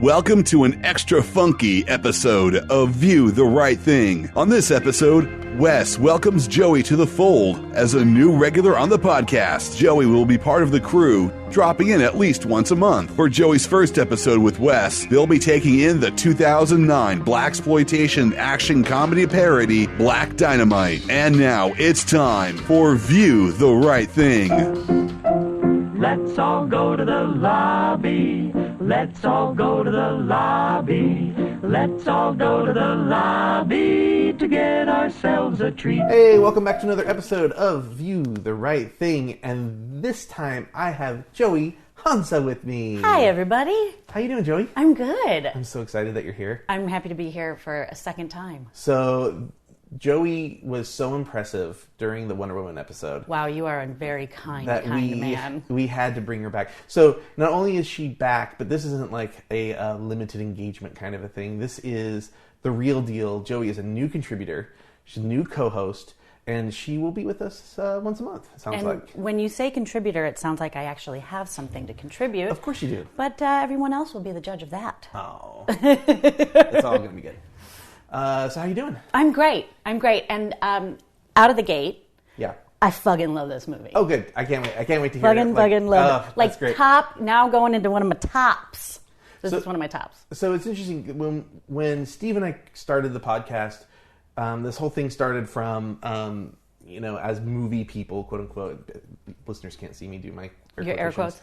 Welcome to an extra funky episode of View the Right Thing. On this episode, Wes welcomes Joey to the fold as a new regular on the podcast. Joey will be part of the crew, dropping in at least once a month. For Joey's first episode with Wes, they'll be taking in the 2009 blaxploitation action comedy parody, Black Dynamite. And now it's time for View the Right Thing. Let's all go to the lobby. Let's all go to the lobby. Let's all go to the lobby to get ourselves a treat. Hey, welcome back to another episode of View the Right Thing. And this time I have JOEY HONSA with me. Hi, everybody. How you doing, Joey? I'm good. I'm so excited that you're here. I'm happy to be here for a second time. So, Joey was so impressive during the Wonder Woman episode. Wow, you are a very kind man. We had to bring her back. So not only is she back, but this isn't like a limited engagement kind of a thing. This is the real deal. Joey is a new contributor. She's a new co-host, and she will be with us once a month, it sounds like. When you say contributor, it sounds like I actually have something to contribute. Of course you do. But everyone else will be the judge of that. Oh. It's all going to be good. So how you doing? I'm great. And out of the gate, yeah, I fucking love this movie. Oh, good. I can't wait to hear it. Fucking love it. Like, that's great. top, now going into one of my tops. This is one of my tops. So it's interesting, when Steve and I started the podcast, this whole thing started from, as movie people, quote unquote, listeners can't see me do my air quotes.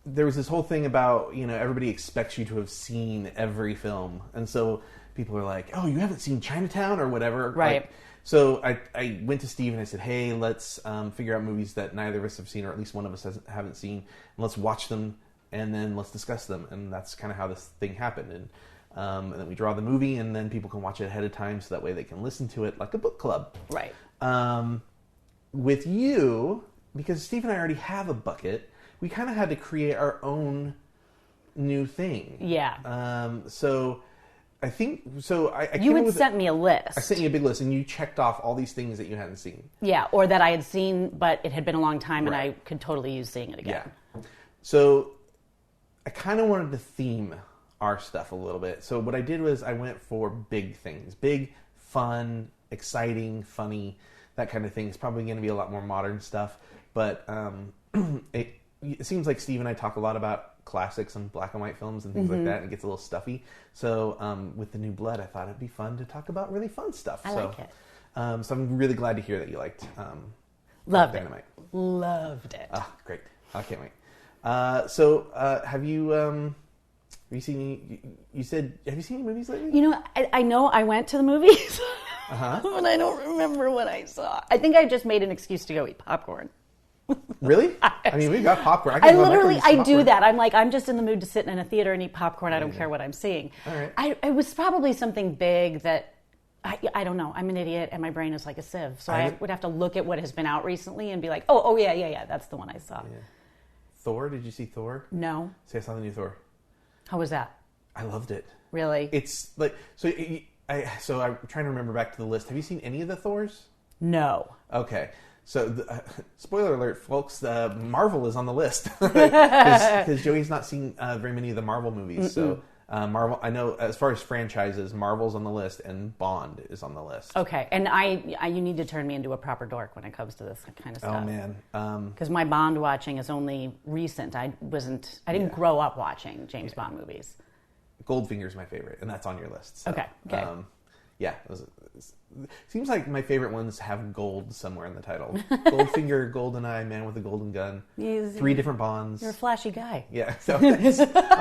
There was this whole thing about, everybody expects you to have seen every film. And so people are like, oh, you haven't seen Chinatown or whatever. Right. So I went to Steve and I said, hey, let's figure out movies that neither of us have seen, or at least one of us haven't seen. And let's watch them and then let's discuss them. And that's kind of how this thing happened. And then we draw the movie and then people can watch it ahead of time so that way they can listen to it like a book club. Right. With you, because Steve and I already have a bucket, we kind of had to create our own new thing. Yeah. So I think, I you had sent me a list. I sent you a big list, and you checked off all these things that you hadn't seen. Yeah, or that I had seen, but it had been a long time, right. and I could totally use seeing it again. Yeah. So I kind of wanted to theme our stuff a little bit. So what I did was I went for big things. Big, fun, exciting, funny, that kind of thing. It's probably going to be a lot more modern stuff, but it seems like Steve and I talk a lot about classics and black and white films and things like that, and it gets a little stuffy. So with the new blood, I thought it'd be fun to talk about really fun stuff. I like it. So I'm really glad to hear that you liked Loved Dynamite. It. Loved it. Ah, great. I can't wait. So have you seen? You said, have you seen any movies lately? I know I went to the movies, Uh-huh. but I don't remember what I saw. I think I just made an excuse to go eat popcorn. Really? I mean, we got popcorn. I do that. I'm just in the mood to sit in a theater and eat popcorn. I don't care what I'm seeing. All right. It was probably something big that, I don't know. I'm an idiot and my brain is like a sieve. So I would have to look at what has been out recently and be like, oh yeah, that's the one I saw. Yeah. Thor? Did you see Thor? No. See, I saw the new Thor. How was that? I loved it. Really? It's like, so I'm trying to remember back to the list. Have you seen any of the Thors? No. Okay. So, spoiler alert, folks, Marvel is on the list. Because Joey's not seen very many of the Marvel movies. Mm-mm. So, Marvel, I know, as far as franchises, Marvel's on the list and Bond is on the list. Okay. And you need to turn me into a proper dork when it comes to this kind of stuff. Oh, man. Because my Bond watching is only recent. I didn't grow up watching James Bond movies. Goldfinger's my favorite, and that's on your list. So, okay. Yeah. Seems like my favorite ones have gold somewhere in the title. Goldfinger, Goldeneye, Man with a Golden Gun. 3 different Bonds. You're a flashy guy. Yeah. So I'm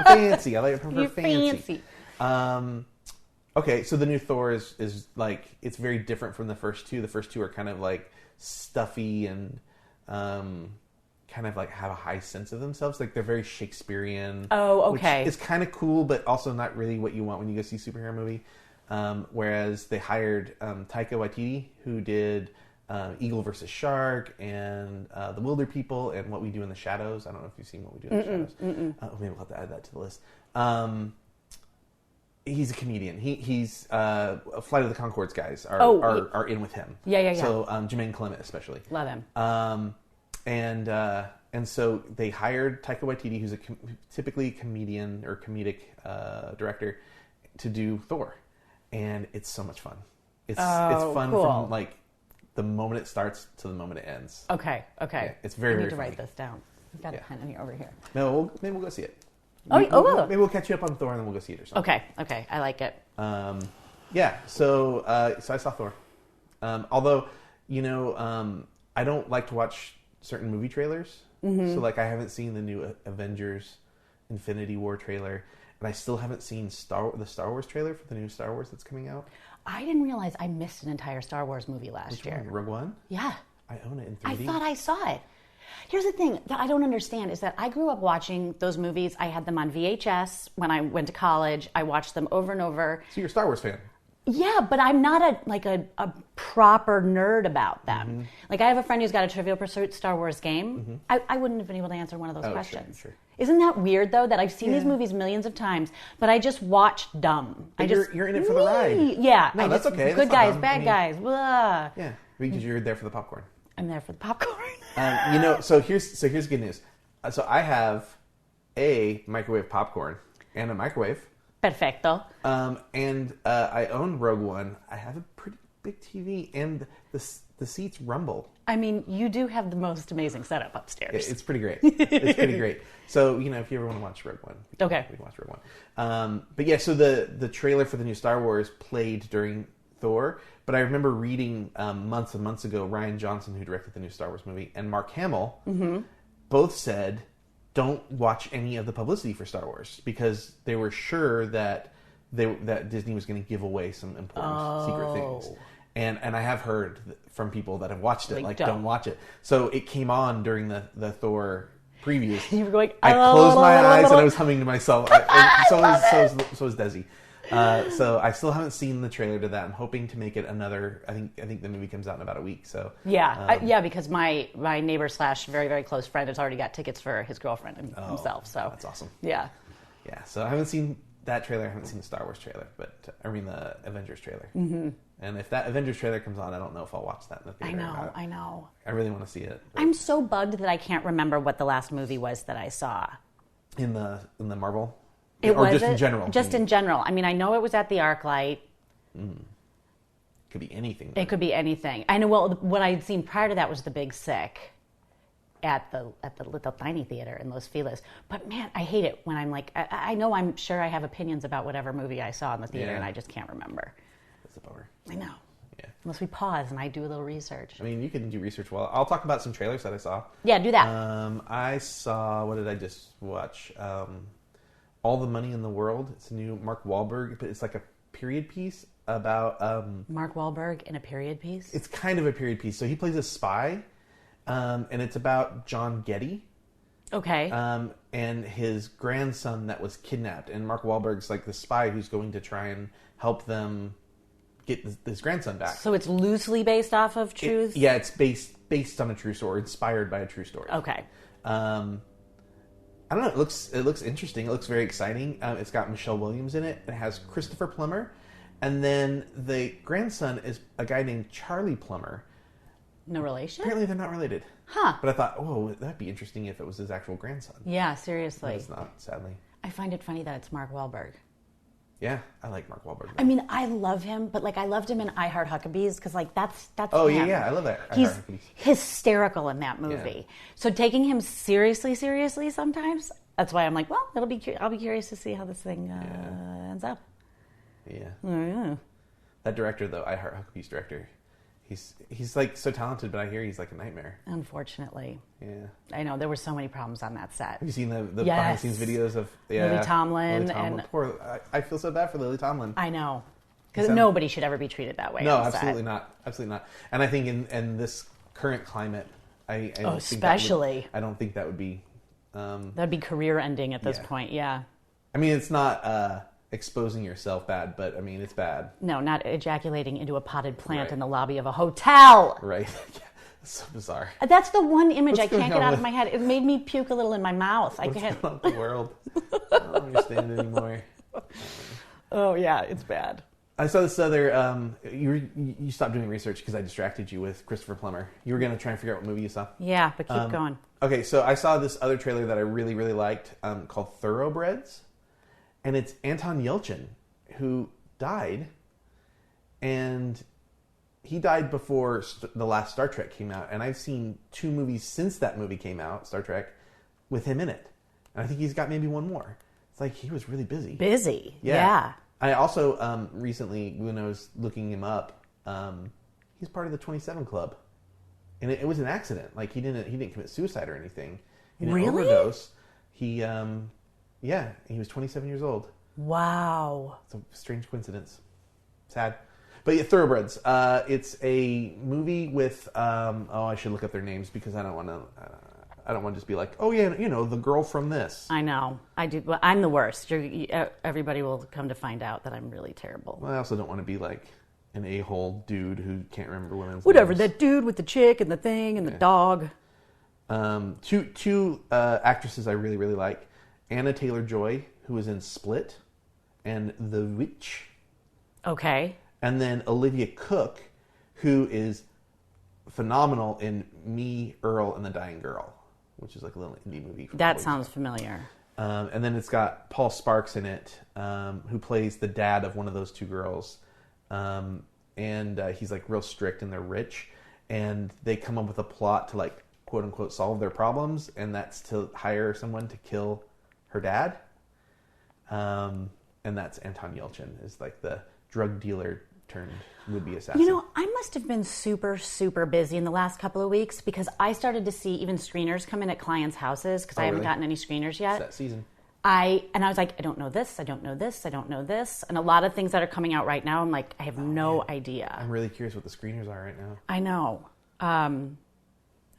fancy. I prefer You're fancy. Okay, so the new Thor is like, it's very different from the first two. The first two are kind of like stuffy and kind of like have a high sense of themselves. Like they're very Shakespearean. Oh, okay. Which is kind of cool, but also not really what you want when you go see a superhero movie. Whereas they hired Taika Waititi, who did Eagle vs. Shark and The Wilder People and What We Do in the Shadows. I don't know if you've seen What We Do in the Shadows. Maybe we'll have to add that to the list. He's a comedian. He's Flight of the Conchords guys are in with him. Yeah. So Jermaine Clement especially. Love him. And and so they hired Taika Waititi, who's typically a comedian or comedic director, to do Thor, and it's so much fun. It's fun cool. from like the moment it starts to the moment it ends. Okay. Yeah, it's very, I need very to funny. write this down. I've got a pen in here over here. No, maybe we'll go see it. Maybe we'll catch you up on Thor and then we'll go see it or something. Okay. I like it. So I saw Thor. Although, I don't like to watch certain movie trailers. Mm-hmm. So like I haven't seen the new Avengers Infinity War trailer, and I still haven't seen the Star Wars trailer for the new Star Wars that's coming out. I didn't realize I missed an entire Star Wars movie last year. Rogue One? Yeah. I own it in 3D. I thought I saw it. Here's the thing that I don't understand is that I grew up watching those movies. I had them on VHS when I went to college. I watched them over and over. So you're a Star Wars fan? Yeah, but I'm not a proper nerd about them. Mm-hmm. Like I have a friend who's got a Trivial Pursuit Star Wars game. Mm-hmm. I wouldn't have been able to answer one of those questions. Sure. Isn't that weird though that I've seen these movies millions of times, but I just watched dumb. You're in it for the ride. Yeah, no, that's okay. Good that's guys, bad guys. Blah. Yeah, because you're there for the popcorn. I'm there for the popcorn. So here's good news. So I have a microwave popcorn and a microwave. Perfecto. And I own Rogue One. I have a pretty big TV, and the seats rumble. I mean, you do have the most amazing setup upstairs. It's pretty great. It's pretty great. So, if you ever want to watch Rogue One, we can watch Rogue One. But yeah, so the trailer for the new Star Wars played during Thor, but I remember reading months and months ago, Rian Johnson, who directed the new Star Wars movie, and Mark Hamill both said, don't watch any of the publicity for Star Wars, because they were sure that Disney was going to give away some important secret things. And I have heard from people that have watched it, don't watch it. So it came on during the Thor previews. You were going, I closed my eyes and I was humming to myself. So was Desi. So I still haven't seen the trailer to that. I'm hoping to make it another. I think the movie comes out in about a week. So because my neighbor / very, very close friend has already got tickets for his girlfriend himself. So that's awesome. Yeah. So I haven't seen that trailer. I haven't seen the Star Wars trailer, but the Avengers trailer. Mm-hmm. And if that Avengers trailer comes on, I don't know if I'll watch that in the theater. I know. I really want to see it. I'm so bugged that I can't remember what the last movie was that I saw. In the Marvel. In general? Just in general. I mean, I know it was at the ArcLight. Could be anything. It could be anything. I know. Well, what I'd seen prior to that was The Big Sick at the little tiny theater in Los Feliz. But man, I hate it when I'm like, I know I'm sure I have opinions about whatever movie I saw in the theater, and I just can't remember. That's a bummer. I know. Yeah. Unless we pause and I do a little research. I mean, you can do research while I'll talk about some trailers that I saw. Yeah, do that. I saw. What did I just watch? All the Money in the World. It's a new Mark Wahlberg, but it's like a period piece about Mark Wahlberg in a period piece. It's kind of a period piece. So he plays a spy, and it's about John Getty. Okay. And his grandson that was kidnapped, and Mark Wahlberg's like the spy who's going to try and help them get his grandson back. So it's loosely based off of truth. It's based on a true story, inspired by a true story. Okay. I don't know. It looks interesting. It looks very exciting. It's got Michelle Williams in it. It has Christopher Plummer, and then the grandson is a guy named Charlie Plummer. No relation? Apparently, they're not related. Huh? But I thought, that'd be interesting if it was his actual grandson. Yeah, seriously. But it's not, sadly. I find it funny that it's Mark Wahlberg. Yeah, I like Mark Wahlberg. I mean, I love him, but I loved him in I Heart Huckabees because that's Oh him. yeah, I love that. He's hysterical in that movie. Yeah. So taking him seriously sometimes. That's why I'm like, well, I'll be curious to see how this thing ends up. Yeah. Oh, yeah. That director though, I Heart Huckabees director. He's like so talented, but I hear he's like a nightmare. Unfortunately. Yeah. I know there were so many problems on that set. Have you seen the behind the scenes videos of Lily Tomlin and I feel so bad for Lily Tomlin. I know. Because nobody should ever be treated that way. No, on absolutely set. not. Absolutely not. And I think in this current climate, I don't think that would be that'd be career ending at this point, yeah. I mean, it's not exposing yourself bad, but I mean, it's bad. No, not ejaculating into a potted plant in the lobby of a hotel. Right. It's so bizarre. That's the one image I can't get out of my head. It made me puke a little in my mouth. What's going on with the world? I don't understand it anymore. Oh, yeah, it's bad. I saw this other. You stopped doing research because I distracted you with Christopher Plummer. You were going to try and figure out what movie you saw. Yeah, but keep going. Okay, so I saw this other trailer that I really, really liked called Thoroughbreds. And it's Anton Yelchin, who died. And he died before the last Star Trek came out. And I've seen 2 movies since that movie came out, Star Trek, with him in it. And I think he's got maybe one more. It's like he was really busy. Busy, yeah. I also recently, when I was looking him up, he's part of the 27 Club. And it was an accident. Like, he didn't commit suicide or anything. He didn't overdose. He was 27 years old. Wow. It's a strange coincidence. Sad. But yeah, Thoroughbreds. It's a movie with, I should look up their names because I don't want to just be like, oh yeah, the girl from this. I know. I do. Well, I'm the worst. Everybody will come to find out that I'm really terrible. Well, I also don't want to be like an a-hole dude who can't remember women's Whatever, names. that dude with the chick and the thing and the dog. Two actresses I really, really like. Anna Taylor-Joy, who was in Split and The Witch. Okay. And then Olivia Cooke, who is phenomenal in Me, Earl, and the Dying Girl, which is like a little indie movie. That sounds familiar. And then it's got Paul Sparks in it, who plays the dad of one of those 2 girls. And he's like real strict and they're rich. And they come up with a plot to like, quote unquote, solve their problems. And that's to hire someone to kill her dad. And that's Anton Yelchin, is like the drug dealer turned would-be assassin. I must have been super, super busy in the last couple of weeks because I started to see even screeners come in at clients' houses because I haven't gotten any screeners yet. It's that season. I was like, I don't know this, I don't know this, I don't know this. And a lot of things that are coming out right now, I'm like, I have no idea. I'm really curious what the screeners are right now. I know. I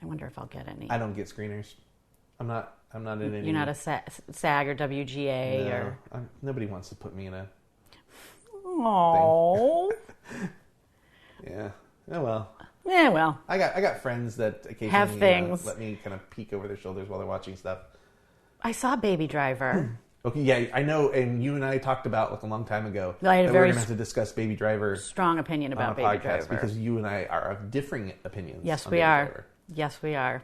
wonder if I'll get any. I don't get screeners. I'm not in any. You're not a SAG or WGA or... Nobody wants to put me in a... Oh. Yeah. Oh well. Yeah, well. I got friends that occasionally have things. Let me kind of peek over their shoulders while they're watching stuff. I saw Baby Driver. Okay, yeah, I know, and you and I talked about like a long time ago I had a that very we're going to have to discuss Baby Driver. Strong opinion about on a Baby podcast Driver because you and I are of differing opinions. Yes, on we Baby are. Driver. Yes, we are.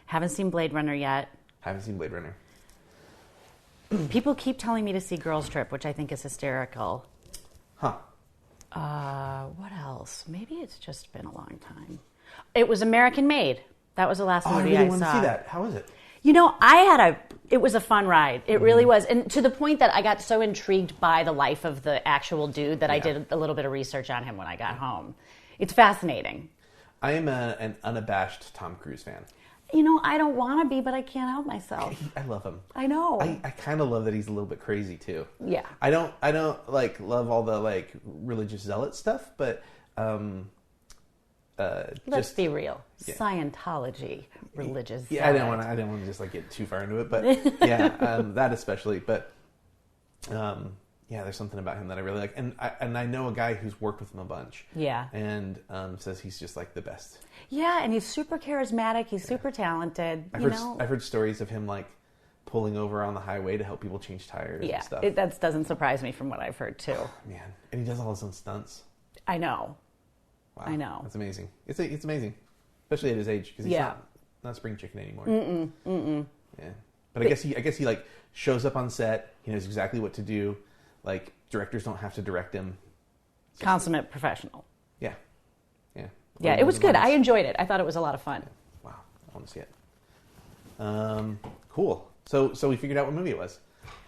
Haven't seen Blade Runner yet. Haven't seen Blade Runner. People keep telling me to see Girls Trip, which I think is hysterical. Huh. What else? Maybe it's just been a long time. It was American Made. That was the last movie I really I want saw. to see that. How is it? It was a fun ride. It really was. And to the point that I got so intrigued by the life of the actual dude that I did a little bit of research on him when I got home. It's fascinating. I am an unabashed Tom Cruise fan. I don't want to be, but I can't help myself. I love him. I know. I kind of love that he's a little bit crazy too. Yeah. I don't like love all the like religious zealot stuff, but Let's be real. Yeah. Scientology, religious. Yeah, zealot. I didn't want to just like get too far into it, but yeah, that especially. But there's something about him that I really like, and I know a guy who's worked with him a bunch. Yeah. And says he's just like the best. Yeah, and he's super charismatic. He's super talented. I've heard stories of him like pulling over on the highway to help people change tires and stuff. That doesn't surprise me from what I've heard too. Oh, man, and he does all his own stunts. I know. Wow, I know. That's amazing. It's amazing, especially at his age because he's not spring chicken anymore. Yeah, but I guess he like shows up on set. He knows exactly what to do. Like directors don't have to direct him. Consummate professional. Yeah. Yeah, it was good. I enjoyed it. I thought it was a lot of fun. Wow, I want to see it. Cool. So we figured out what movie it was.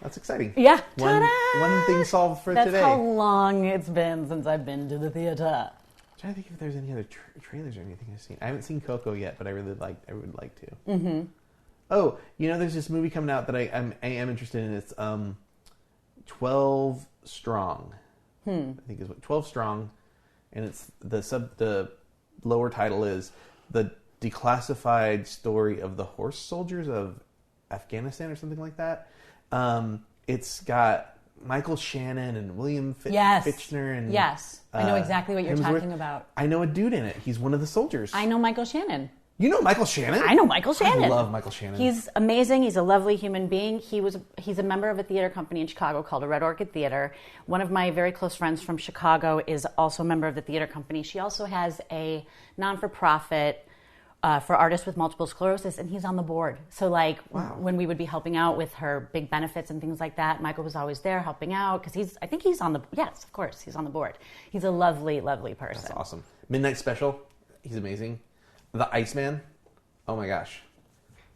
That's exciting. Yeah. One thing solved for today. That's how long it's been since I've been to the theater. I'm trying to think if there's any other trailers or anything I've seen. I haven't seen Coco yet, but I would like to. Mm-hmm. Oh, there's this movie coming out that I am interested in. It's 12 Strong. I think is what 12 Strong, and it's the lower title is The Declassified Story of the Horse Soldiers of Afghanistan or something like that. It's got Michael Shannon and William Fichtner. And, yes, I know exactly what you're talking about. I know a dude in it. He's one of the soldiers. I know Michael Shannon. You know Michael Shannon? I know Michael Shannon. I love Michael Shannon. He's amazing. He's a lovely human being. He's a member of a theater company in Chicago called the Red Orchid Theater. One of my very close friends from Chicago is also a member of the theater company. She also has a non-for-profit for artists with multiple sclerosis, and he's on the board. So like Wow. when we would be helping out with her big benefits and things like that, Michael was always there helping out because I think he's on the, yes, of course, he's on the board. He's a lovely, lovely person. That's awesome. Midnight Special, he's amazing. The Iceman, oh my gosh.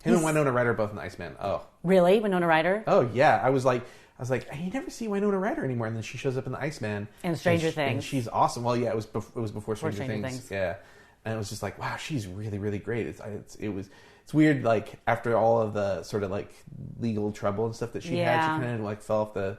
Him and Winona Ryder both in The Iceman. Oh. Really? Winona Ryder? Oh yeah, I was like, you never see Winona Ryder anymore, and then she shows up in The Iceman. And Stranger and Things. she's awesome. Well, yeah, it was before Stranger Stranger Things. Things. Yeah, and it was just like, wow, she's really, really great. It's weird, like after all of the sort of like legal trouble and stuff that she had, she kind of like fell off the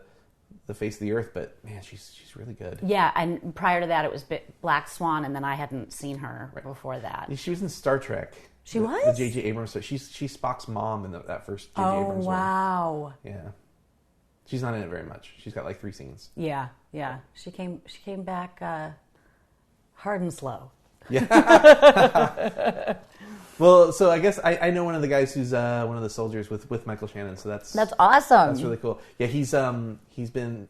face of the earth. But man, she's really good. Yeah, and prior to that, it was Black Swan, and then I hadn't seen her before that. She was in Star Trek. She was? The J.J. Abrams. So she's Spock's mom in that first J.J. Oh, Abrams one. wow. Yeah. She's not in it very much. She's got like 3 scenes. Yeah. She came back hard and slow. Yeah. Well, so I guess I know one of the guys who's one of the soldiers with Michael Shannon. So that's awesome. That's really cool. Yeah, he's been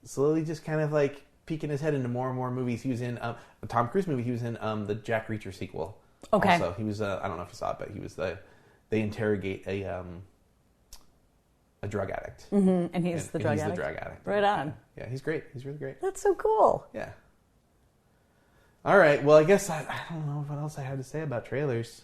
slowly just kind of like peeking his head into more and more movies. He was in a Tom Cruise movie. He was in the Jack Reacher sequel. Okay. Also, he was I don't know if you saw it, but he was they interrogate a drug addict. Mm-hmm. And he's the drug addict. The drug addict. Right on. Yeah, he's great. He's really great. That's so cool. Yeah. All right. Well, I guess I don't know what else I had to say about trailers.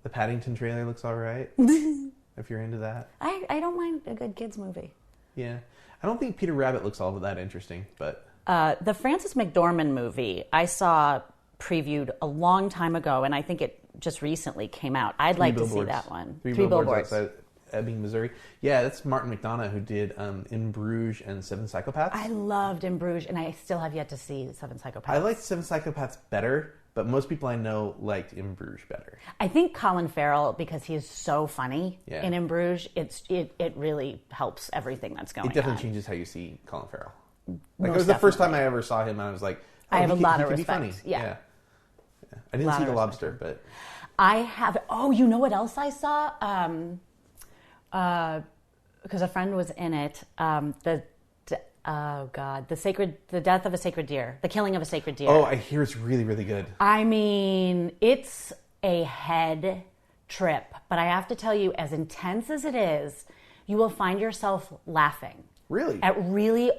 The Paddington trailer looks all right. If you're into that. I don't mind a good kids movie. Yeah. I don't think Peter Rabbit looks all that interesting, but the Frances McDormand movie I saw previewed a long time ago, and I think it just recently came out. I'd like to see that one. Three billboards outside Ebbing, Missouri. Yeah, that's Martin McDonagh who did In Bruges and Seven Psychopaths. I loved In Bruges, and I still have yet to see Seven Psychopaths. I liked Seven Psychopaths better, but most people I know liked In Bruges better. I think Colin Farrell, because he is so funny in Bruges, it really helps everything that's going on. It definitely changes how you see Colin Farrell. Like, Most it was the first time definitely. I ever saw him, and I was like, I have a lot of he could respect. be funny. Yeah. I didn't see The of Lobster, but I have. Oh, you know what else I saw? Because a friend was in it. The death of a sacred deer, the killing of a sacred deer. oh, I hear it's really, really good. I mean, it's a head trip, but I have to tell you, as intense as it is, you will find yourself laughing. Really? At really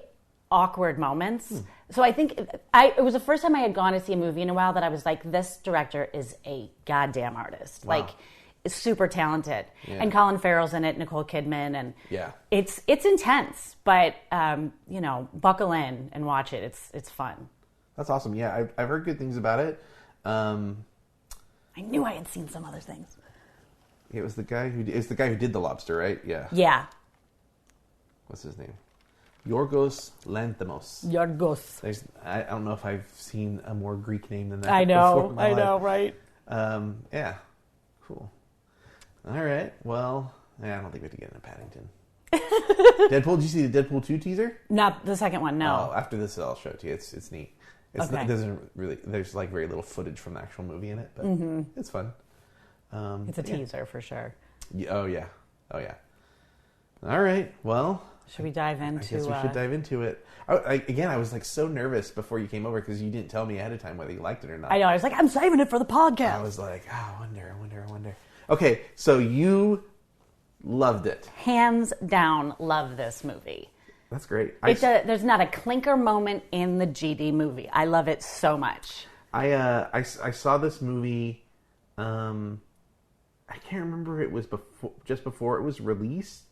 awkward moments. So I think it was the first time I had gone to see a movie in a while that I was like, this director is a goddamn artist. Wow. Like, super talented. Yeah. And Colin Farrell's in it, Nicole Kidman, and Yeah. it's intense, but buckle in and watch it. It's fun. That's awesome. Yeah, I've heard good things about it. I knew I had seen some other things. It was the guy who did The Lobster, right? Yeah. Yeah. What's his name? Yorgos Lanthimos. Yorgos. I don't know if I've seen a more Greek name than that. I before in my life. right? Yeah. Cool. All right. Well, I don't think we have to get into Paddington. Deadpool. Did you see the Deadpool 2 teaser? Not the second one, no. Oh, after this, I'll show it to you. It's neat. It doesn't really. There's like very little footage from the actual movie in it, but it's fun. It's a teaser for sure. Oh yeah. All right. Well, Should we dive into? I guess we should dive into it. I was like so nervous before you came over because you didn't tell me ahead of time whether you liked it or not. I know. I was like, I'm saving it for the podcast. I was like, I wonder. Okay, so you loved it. Hands down, love this movie. That's great. There's not a clinker moment in the GD movie. I love it so much. I saw this movie. I can't remember. It was just before it was released.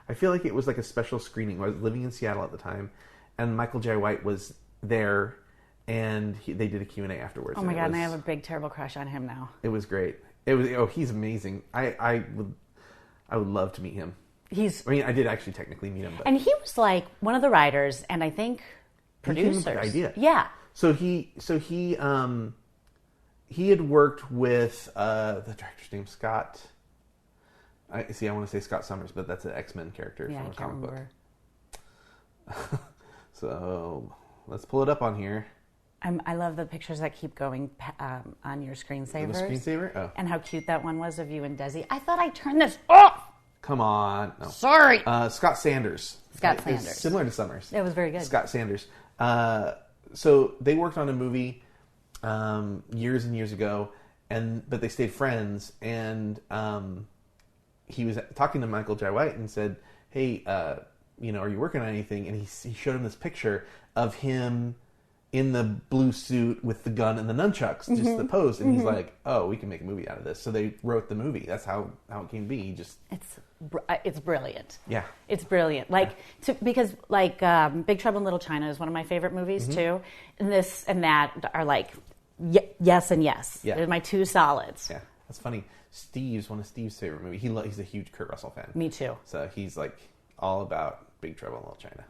I feel like it was like a special screening. I was living in Seattle at the time, and Michael J. White was there, and they did a Q&A afterwards. Oh my god! And I have a big terrible crush on him now. It was great. He's amazing. I would love to meet him. I did actually technically meet him, but and he was like one of the writers, and I think producers. He came up with the idea. Yeah. So he had worked with the director's name, Scott. I want to say Scott Summers, but that's an X-Men character from a comic book. So let's pull it up on here. I love the pictures that keep going on your screensavers. The screensaver? Oh. And how cute that one was of you and Desi. I thought I turned this off. Come on. No. Sorry. Scott Sanders. Scott It's Sanders. similar to Summers. It was very good. Scott Sanders. So they worked on a movie years and years ago, but they stayed friends, and he was talking to Michael Jai White and said, "Hey, are you working on anything?" And he showed him this picture of him in the blue suit with the gun and the nunchucks, just the pose, and he's like, "Oh, we can make a movie out of this." So they wrote the movie. That's how it came to be. It's brilliant. Yeah, it's brilliant. Because Big Trouble in Little China is one of my favorite movies too, and this and that are like yes and yes. Yeah, they're my two solids. Yeah, that's funny. One of Steve's favorite movies. He's a huge Kurt Russell fan. Me too. So he's like all about Big Trouble in Little China.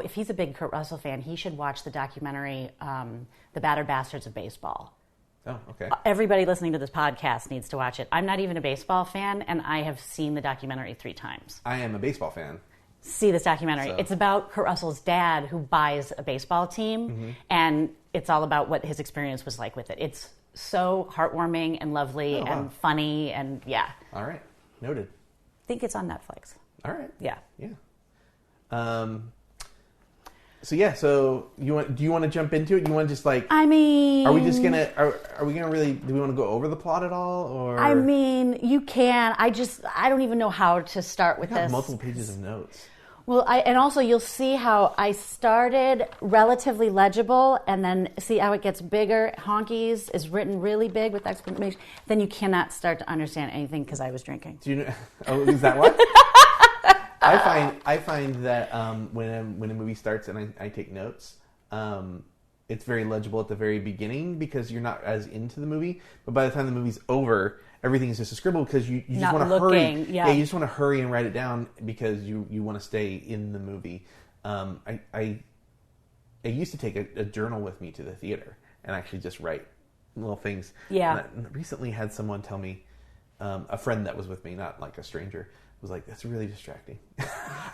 If he's a big Kurt Russell fan, he should watch the documentary, The Battered Bastards of Baseball. Oh, okay. Everybody listening to this podcast needs to watch it. I'm not even a baseball fan, and I have seen the documentary 3 times. I am a baseball fan. See this documentary. So. It's about Kurt Russell's dad who buys a baseball team, and it's all about what his experience was like with it. It's so heartwarming and lovely and funny, and yeah. All right. Noted. I think it's on Netflix. All right. Yeah. Yeah. So do you want to jump into it? You want to just like? I mean, are we just gonna? Are we gonna really? Do we want to go over the plot at all? Or I mean, you can. I don't even know how to start with I have this. multiple pages of notes. Well, and also you'll see how I started relatively legible, and then see how it gets bigger. Honkies is written really big with exclamation. Then you cannot start to understand anything because I was drinking. Do you know? Oh, is that what? I find that when a movie starts and I take notes, it's very legible at the very beginning because you're not as into the movie. But by the time the movie's over, everything is just a scribble because you just want to hurry. Yeah, you just want to hurry and write it down because you want to stay in the movie. I used to take a journal with me to the theater and actually just write little things. Yeah. And I recently had someone tell me, a friend that was with me, not like a stranger, was like, "That's really distracting."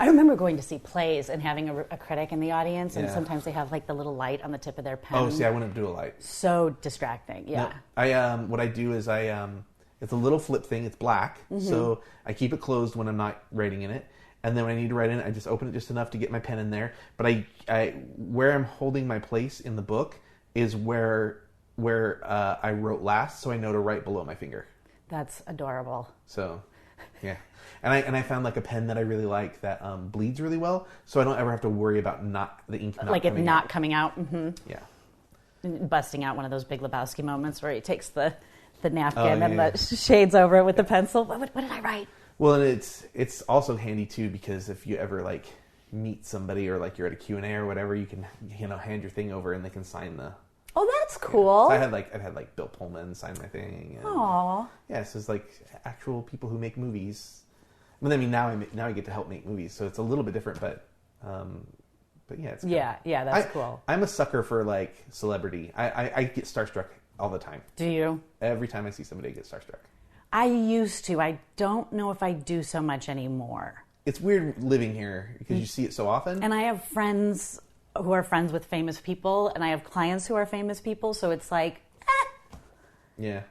I remember going to see plays and having a critic in the audience, and Yeah. sometimes they have like the little light on the tip of their pen. Oh, see, I wouldn't do a light. So distracting. Yeah. No, what I do is it's a little flip thing. It's black, so I keep it closed when I'm not writing in it, and then when I need to write in it, I just open it just enough to get my pen in there. But I where I'm holding my place in the book is where I wrote last, so I know to write below my finger. That's adorable. So, yeah. And I found like a pen that I really like that bleeds really well, so I don't ever have to worry about the ink not like coming it not out. coming out. Mm-hmm. Yeah. Busting out one of those Big Lebowski moments where he takes the napkin and the shades over it with the pencil. What did I write? Well, and it's also handy too because if you ever like meet somebody or like you're at a Q&A or whatever, you can hand your thing over and they can sign the. Oh, that's cool. So I've had like Bill Pullman sign my thing. Aww. Yeah, so it's like actual people who make movies. Well, I mean, now I get to help make movies, so it's a little bit different, but yeah, it's cool. Yeah, that's cool. I'm a sucker for like celebrity. I get starstruck all the time. Do you? Every time I see somebody, I get starstruck. I used to. I don't know if I do so much anymore. It's weird living here because you see it so often. And I have friends who are friends with famous people, and I have clients who are famous people, so it's like, Yeah.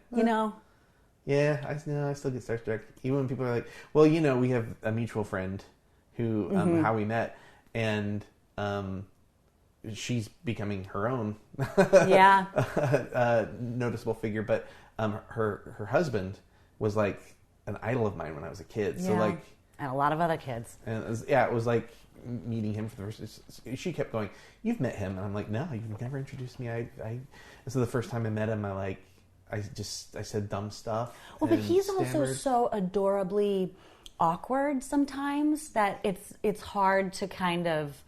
Yeah, I still get starstruck. Even when people are like, well, we have a mutual friend who, how we met, and she's becoming her own noticeable figure. But her husband was like an idol of mine when I was a kid. yeah. So like, and a lot of other kids. and it was like meeting him for the first. She kept going, "You've met him," and I'm like, "No, you've never introduced me." So the first time I met him, I said dumb stuff. Well, but he's stammered. also so adorably awkward sometimes that it's hard to kind of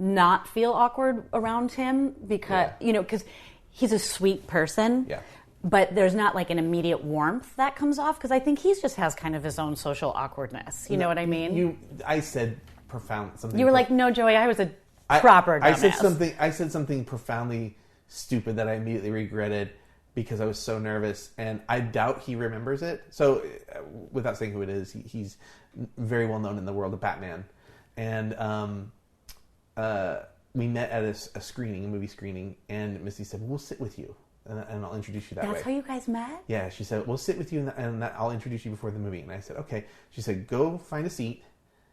not feel awkward around him because because he's a sweet person. Yeah. But there's not like an immediate warmth that comes off because I think he just has kind of his own social awkwardness. You know what I mean? I said profound something. You were like, "No, Joey, I was a proper dumbass." I said something profoundly stupid that I immediately regretted because I was so nervous, and I doubt he remembers it. So, without saying who it is, he's very well known in the world of Batman, and we met at a movie screening, and Missy said, "We'll sit with you, and I'll introduce you that way." That's how you guys met? Yeah, she said, "We'll sit with you, and I'll introduce you before the movie." And I said, "Okay." She said, "Go find a seat."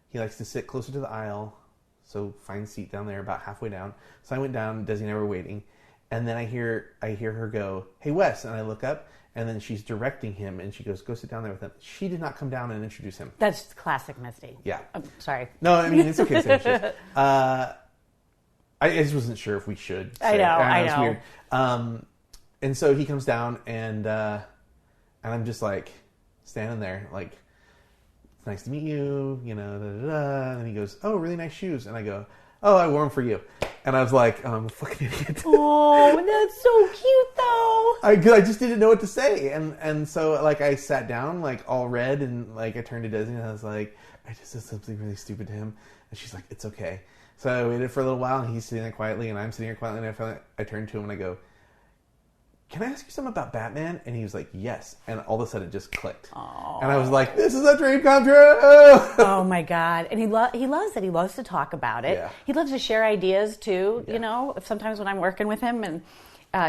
He likes to sit closer to the aisle, so find a seat down there about halfway down. So I went down, Desi and I were waiting, And then I hear her go, "Hey, Wes," and I look up, and then she's directing him, and she goes, "Go sit down there with him." She did not come down and introduce him. That's classic Misty. Yeah. I'm sorry. No, I mean, it's okay to say I just wasn't sure if we should say I know. It's weird. And so he comes down, and I'm just like standing there, like, "It's nice to meet you," da, da, da. And then he goes, "Oh, really nice shoes." And I go, "Oh, I wore them for you." And I was like, "Oh, I'm a fucking idiot." Oh, that's so cute, though. I just didn't know what to say, and so like I sat down like all red, and like I turned to Desi and I was like, "I just said something really stupid to him," and she's like, "It's okay." So I waited for a little while, and he's sitting there quietly, and I'm sitting here quietly, and I turned to him and I go, "Can I ask you something about Batman?" And he was like, "Yes." And all of a sudden it just clicked. Aww. And I was like, "This is a dream come true." Oh my God. And he loves it. He loves to talk about it. Yeah. He loves to share ideas too, Yeah. Sometimes when I'm working with him, and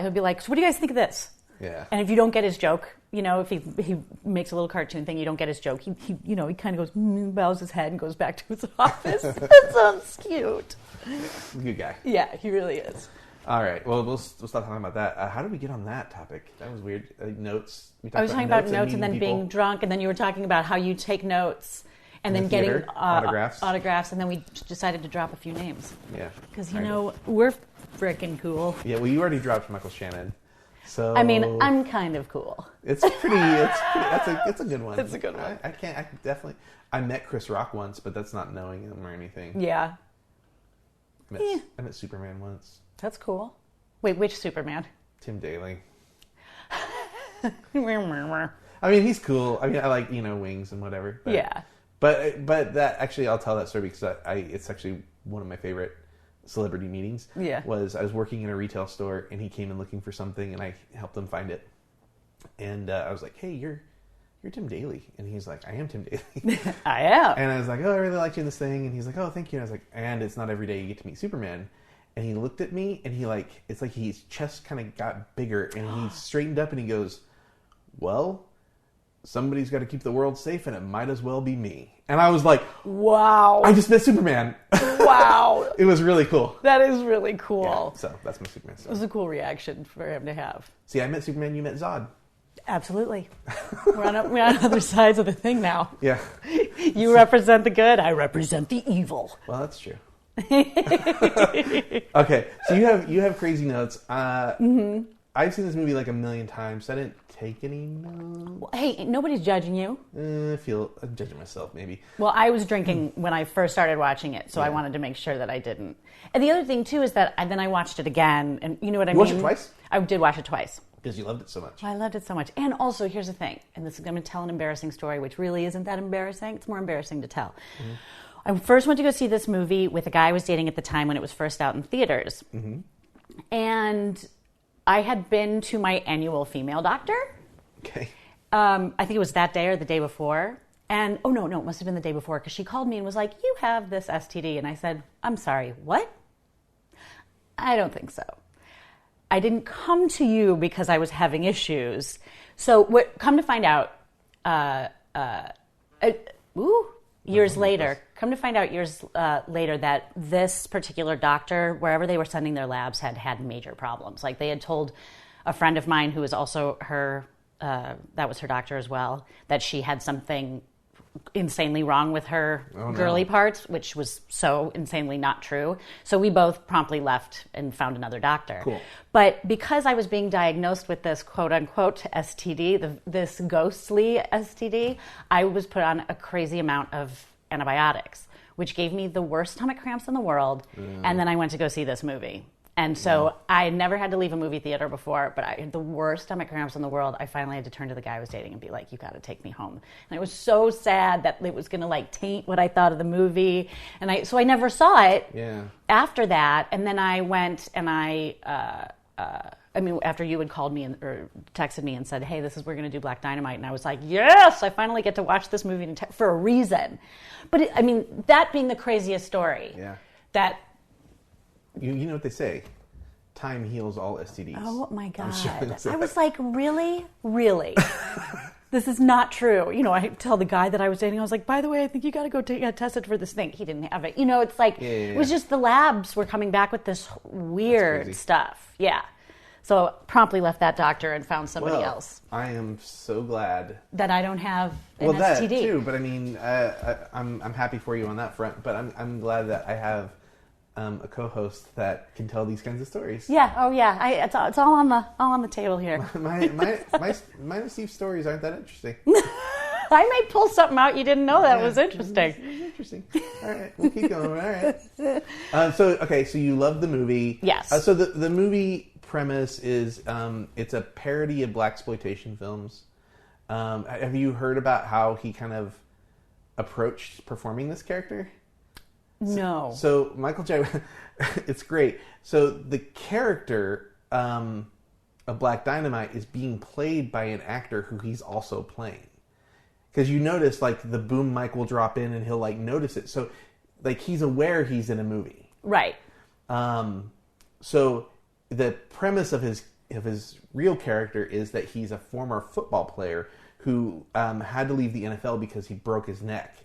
he'll be like, "So what do you guys think of this?" Yeah. And if you don't get his joke, if he makes a little cartoon thing, you don't get his joke, he kind of goes, bows his head and goes back to his office. That sounds cute. Good guy. Yeah, he really is. All right. Well, we'll stop talking about that. How did we get on that topic? That was weird. Notes. I was talking about notes and then meeting being people. drunk, and then you were talking about how you take notes and In then the getting theater, autographs. and then we decided to drop a few names. Yeah. Because, we're freaking cool. Yeah, well, you already dropped Michael Shannon. So I mean, I'm kind of cool. It's pretty. It's a good one. It's a good one. I met Chris Rock once, but that's not knowing him or anything. Yeah. I met Superman once. That's cool. Wait, which Superman? Tim Daly. Yeah. I mean, he's cool. I mean, I like wings and whatever. But that actually, I'll tell that story because it's actually one of my favorite celebrity meetings. Yeah. I was working in a retail store and he came in looking for something and I helped him find it. And I was like, "Hey, you're Tim Daly," and he's like, "I am Tim Daly." I am. And I was like, "Oh, I really liked you in this thing," and he's like, "Oh, thank you." And I was like, "And it's not every day you get to meet Superman." And he looked at me and it's like his chest kind of got bigger and he straightened up and he goes, "Well, somebody's got to keep the world safe and it might as well be me." And I was like, "Wow. I just met Superman." Wow. It was really cool. That is really cool. Yeah, so that's my Superman story. It was a cool reaction for him to have. See, I met Superman, you met Zod. Absolutely. We're on other sides of the thing now. Yeah. You represent the good, I represent the evil. Well, that's true. Okay, so you have crazy notes. I've seen this movie like a million times. I didn't take any notes. Well, hey, nobody's judging you. I'm judging myself, maybe. Well, I was drinking when I first started watching it, so I wanted to make sure that I didn't. And the other thing, too, is that then I watched it again, and you know what I mean? You watched it twice? I did watch it twice. Because you loved it so much. I loved it so much. And also, here's the thing, and this is going to tell an embarrassing story, which really isn't that embarrassing. It's more embarrassing to tell. Mm-hmm. I first went to go see this movie with a guy I was dating at the time when it was first out in theaters. Mm-hmm. And I had been to my annual female doctor. Okay. I think it was that day or the day before. And, no, it must have been the day before, because she called me and was like, "You have this STD." And I said, "I'm sorry, what?" "I don't think so. I didn't come to you because I was having issues." So come to find out, years later that this particular doctor, wherever they were sending their labs, had major problems. Like they had told a friend of mine who was also that was her doctor as well, that she had something insanely wrong with her girly parts, which was so insanely not true. So we both promptly left and found another doctor. Cool. But because I was being diagnosed with this quote-unquote STD, this ghostly STD, I was put on a crazy amount of antibiotics, which gave me the worst stomach cramps in the world. And then I went to go see this movie. And so I had never had to leave a movie theater before, but I had the worst stomach cramps in the world. I finally had to turn to the guy I was dating and be like, "You got to take me home." And it was so sad that it was going to taint what I thought of the movie. And so I never saw it after that. And then I went and after you had called me or texted me and said, "Hey, we're going to do Black Dynamite." And I was like, yes, I finally get to watch this movie for a reason. But that being the craziest story. Yeah. That... You know what they say? Time heals all STDs. Oh my God. Sure I was like, really? Really? This is not true. I tell the guy that I was dating, I was like, "By the way, I think you got to go get tested for this thing." He didn't have it. It's like, It was just the labs were coming back with this weird stuff. Yeah. So promptly left that doctor and found somebody Well, else. I am so glad. That I don't have an Well, that STD. too, but I mean, I'm happy for you on that front. But I'm glad that I have a co-host that can tell these kinds of stories. Yeah. Oh, yeah. It's all on the table here. Mine and Steve's stories aren't that interesting. I may pull something out you didn't know that was interesting. It was interesting. All right, we'll keep going. All right. So you love the movie. Yes. So the movie premise is it's a parody of blaxploitation films. Have you heard about how he kind of approached performing this character? No. So Michael J. It's great. So the character of Black Dynamite is being played by an actor who he's also playing. Because you notice, like, the boom mic will drop in and he'll, like, notice it. So, like, he's aware he's in a movie. Right. So the premise of his real character is that he's a former football player who had to leave the NFL because he broke his neck.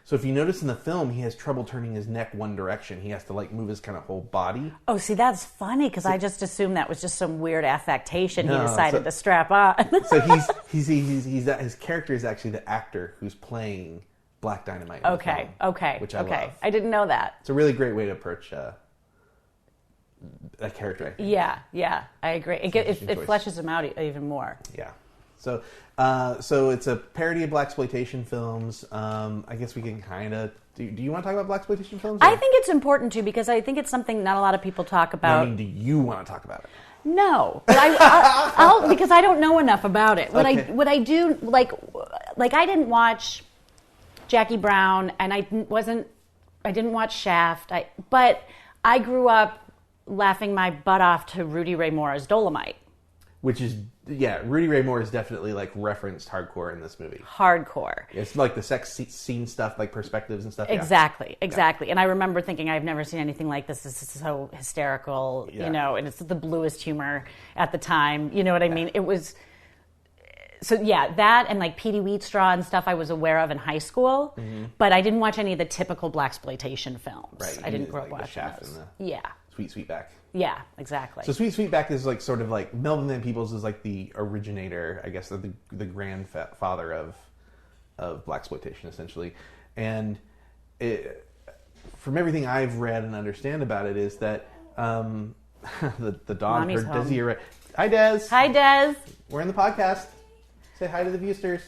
So if you notice in the film, he has trouble turning his neck one direction. He has to, like, move his kind of whole body. Oh, see, that's funny because I just assumed that was just some weird affectation he decided to strap on. So his character is actually the actor who's playing Black Dynamite. In the film, which I love. I didn't know that. It's a really great way to approach a character. I think. Yeah, I agree. It fleshes him out even more. Yeah. So it's a parody of blaxploitation films. I guess we can kind of. Do you want to talk about blaxploitation films? I think it's important to because I think it's something not a lot of people talk about. I mean, do you want to talk about it? No, but I'll because I don't know enough about it. What I do like I didn't watch Jackie Brown, and I didn't watch Shaft. But I grew up laughing my butt off to Rudy Ray Mora's Dolomite. Which is, Rudy Ray Moore is definitely, like, referenced hardcore in this movie. Hardcore. It's like the sex scene stuff, like perspectives and stuff. Exactly. And I remember thinking, I've never seen anything like this. This is so hysterical, and it's the bluest humor at the time. You know what I mean? It was... So, that and, like, Petey Wheatstraw and stuff I was aware of in high school, but I didn't watch any of the typical blaxploitation films. Right. I didn't grow up like watching those. Sweetback. Yeah, exactly. So Sweetback is like sort of like Melvin Van Peebles is like the originator, I guess, the grandfather of blaxploitation essentially, and from everything I've read and understand about it is that the dog Mommy's heard home. Desi. Hi, Des. Hi, Des. We're in the podcast. Say hi to the viewsters.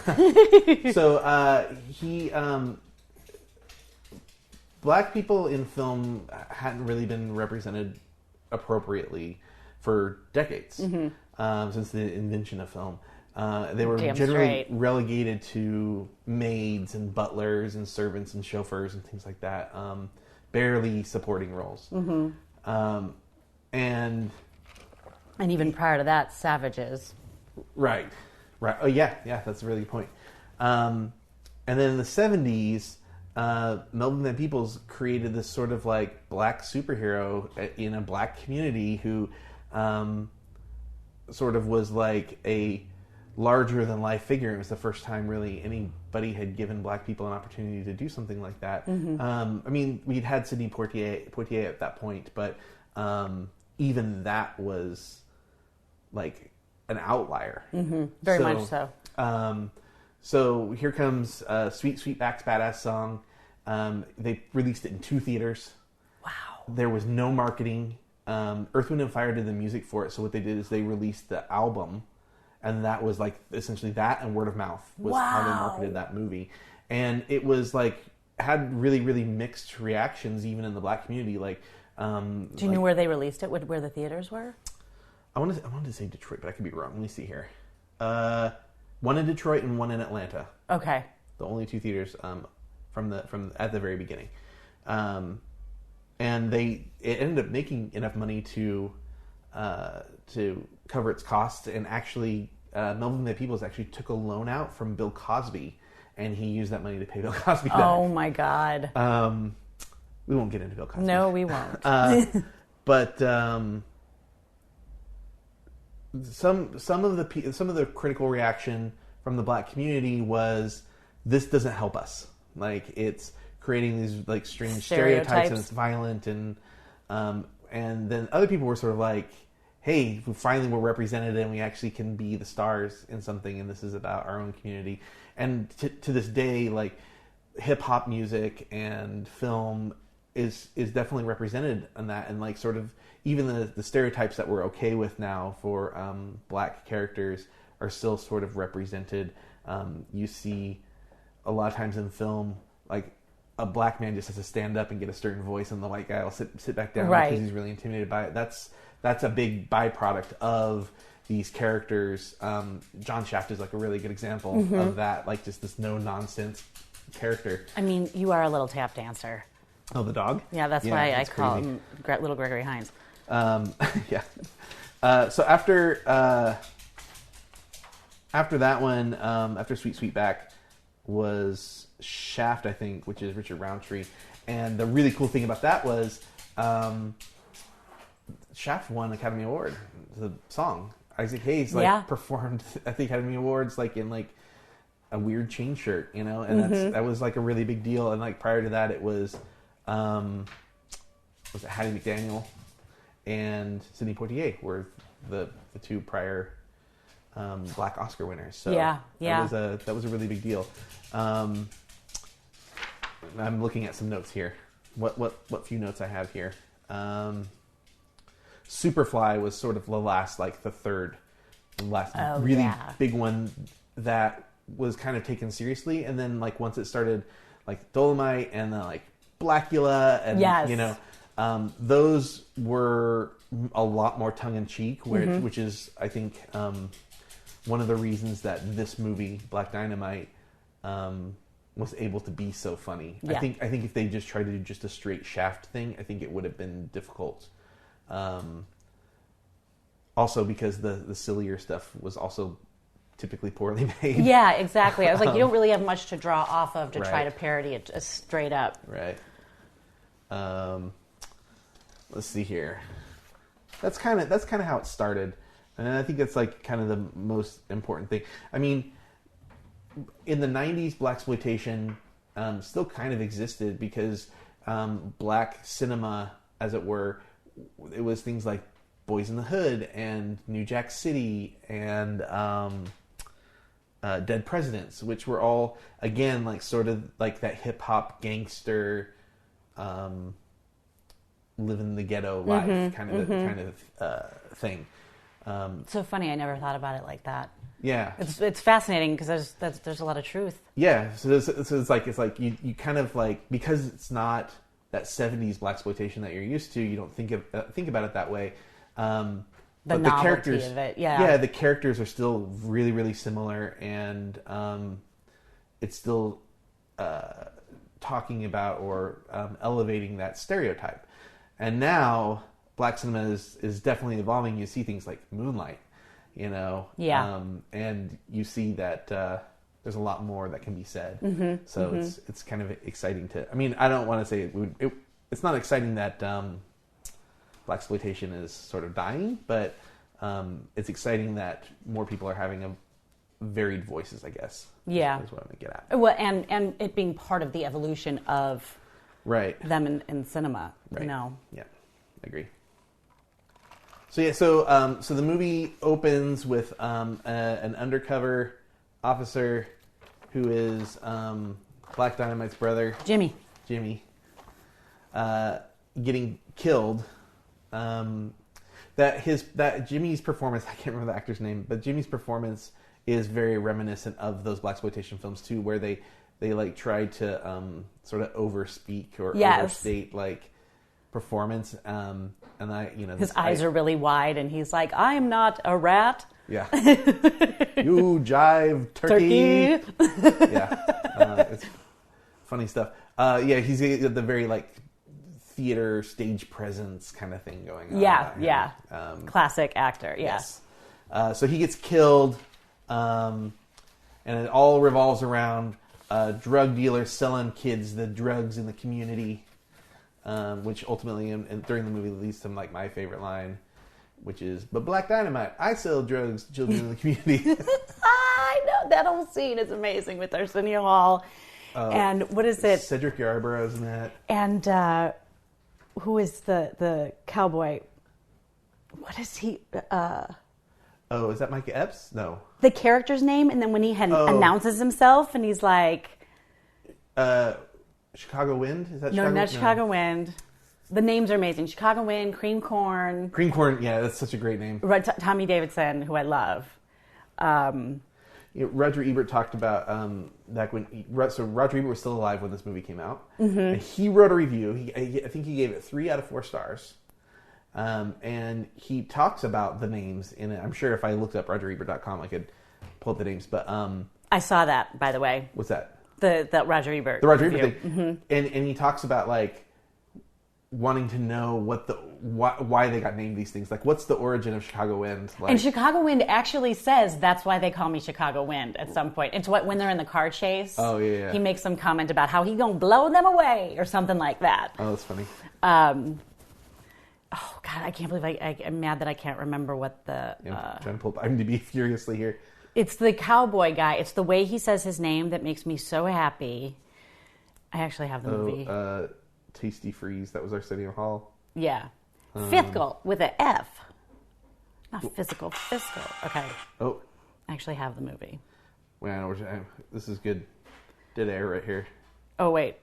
Hello. So black people in film hadn't really been represented appropriately for decades since the invention of film. They were generally relegated to maids and butlers and servants and chauffeurs and things like that, barely supporting roles. And even prior to that, savages. Right. Oh, yeah, that's a really good point. And then in the 70s, Melvin Van Peebles created this sort of like black superhero in a black community who sort of was like a larger than life figure. It was the first time really anybody had given black people an opportunity to do something like that. I mean, we'd had Sidney Poitier at that point, but even that was like an outlier. Very much so. So here comes Sweetback's Badass Song. They released it in 2 theaters. Wow. There was no marketing. Earth, Wind & Fire did the music for it. So what they did is they released the album, and that was like essentially that and word of mouth was how they marketed that movie. And it was like had really, really mixed reactions even in the black community. Like, do you know where they released it? Where the theaters were? I wanted to say Detroit, but I could be wrong. Let me see here. One in Detroit and one in Atlanta. Okay. The only 2 theaters from at the very beginning, and it ended up making enough money to cover its costs. And actually, Melvin Van Peebles actually took a loan out from Bill Cosby, and he used that money to pay Bill Cosby back. Oh my God. We won't get into Bill Cosby. No, we won't. But some of the critical reaction from the black community was, this doesn't help us. Like, it's creating these like strange stereotypes and it's violent, and and then other people were sort of like, hey, finally we're represented and we actually can be the stars in something, and this is about our own community. And to this day, like, hip hop music and film is definitely represented in that, and like sort of even the stereotypes that we're okay with now for black characters are still sort of represented. You see a lot of times in film, like, a black man just has to stand up and get a certain voice, and the white guy will sit back down because he's really intimidated by it. That's a big byproduct of these characters. John Shaft is like a really good example of that, like just this no nonsense character. I mean, you are a little tap dancer. Oh, the dog? Yeah, that's why I call him Little Gregory Hines. Yeah. So after that one, after Sweet Sweetback was Shaft, I think, which is Richard Roundtree. And the really cool thing about that was Shaft won an Academy Award. The song Isaac Hayes performed at the Academy Awards like in like a weird chain shirt, you know, and that was like a really big deal. And like prior to that, it was it Hattie McDaniel and Sidney Poitier were the two prior Black Oscar winners. So that was a really big deal. I'm looking at some notes here. What few notes I have here. Superfly was sort of the last, like the third big one that was kind of taken seriously. And then like once it started, like Dolomite and then like Blackula and you know, those were a lot more tongue in cheek, which is I think one of the reasons that this movie Black Dynamite was able to be so funny. I think if they just tried to do just a straight Shaft thing, I think it would have been difficult. Also because the sillier stuff was also typically poorly made. Yeah, exactly. I was like, you don't really have much to draw off of to try to parody it straight up. Right. Let's see here. That's kind of how it started, and I think it's like kind of the most important thing. I mean, in the 90s, blaxploitation still kind of existed because black cinema, as it were, it was things like Boys in the Hood and New Jack City and Dead Presidents, which were all, again, like sort of like that hip hop gangster live in the ghetto life kind of thing. So funny, I never thought about it like that. Yeah, it's fascinating because there's a lot of truth. Yeah, so it's like you kind of like, because it's not that 70s blaxploitation that you're used to, you don't think about it that way. But the characters of it, the characters are still really, really similar, and it's still talking about or elevating that stereotype. And now black cinema is definitely evolving. You see things like Moonlight, you know, and you see that there's a lot more that can be said. So it's kind of exciting to. I mean, I don't want to say it's not exciting that blaxploitation is sort of dying, but it's exciting that more people are having a varied voices, I guess. Yeah, is what I'm gonna get at. Well, and it being part of the evolution of them in cinema. Right. You know. Yeah, I agree. So the movie opens with an undercover officer who is Black Dynamite's brother, Jimmy, getting killed. That Jimmy's performance, I can't remember the actor's name, but Jimmy's performance is very reminiscent of those blaxploitation films too, where they like try to sort of overspeak or overstate like performance. And his eyes are really wide, and he's like, "I am not a rat." Yeah. You jive turkey. It's funny stuff. He's got the very like theater stage presence kind of thing going on. Classic actor. Yes. So he gets killed, and it all revolves around drug dealers selling kids the drugs in the community, which ultimately, and during the movie, leads to like my favorite line, which is, "But Black Dynamite, I sell drugs to children in the community." I know, that whole scene is amazing with Arsenio Hall. And what is it? Cedric Yarborough's in that. And who is the cowboy? What is he? Oh, is that Mike Epps? No. The character's name, and then when he announces himself, and he's like, Chicago Wind? Is that no, Chicago? not Chicago Wind. The names are amazing. Chicago Wind, Cream Corn. Cream Corn, yeah, that's such a great name. Right, Tommy Davidson, who I love. Roger Ebert talked about back when so Roger Ebert was still alive when this movie came out. And he wrote a review. I think he gave it 3 out of 4 stars. And he talks about the names in it. I'm sure if I looked up RogerEbert.com, I could pull up the names. But I saw that, by the way. What's that? The Roger Ebert. The Roger Ebert review. thing. And he talks about like wanting to know why they got named these things. Like, what's the origin of Chicago Wind? Like, and Chicago Wind actually says that's why they call me Chicago Wind at some point. It's when they're in the car chase. Oh, yeah. He makes some comment about how he gonna blow them away or something like that. Oh, that's funny. Oh, God, I can't believe I'm mad that I can't remember what the... I'm trying to pull up IMDb furiously here. It's the cowboy guy. It's the way he says his name that makes me so happy. I actually have the movie. Tasty Freeze. That was Arsenio Hall. Yeah. Fiscal with an F. Not physical, fiscal. Okay. Oh. I actually have the movie. Wow, this is good. Dead air right here. Oh, wait.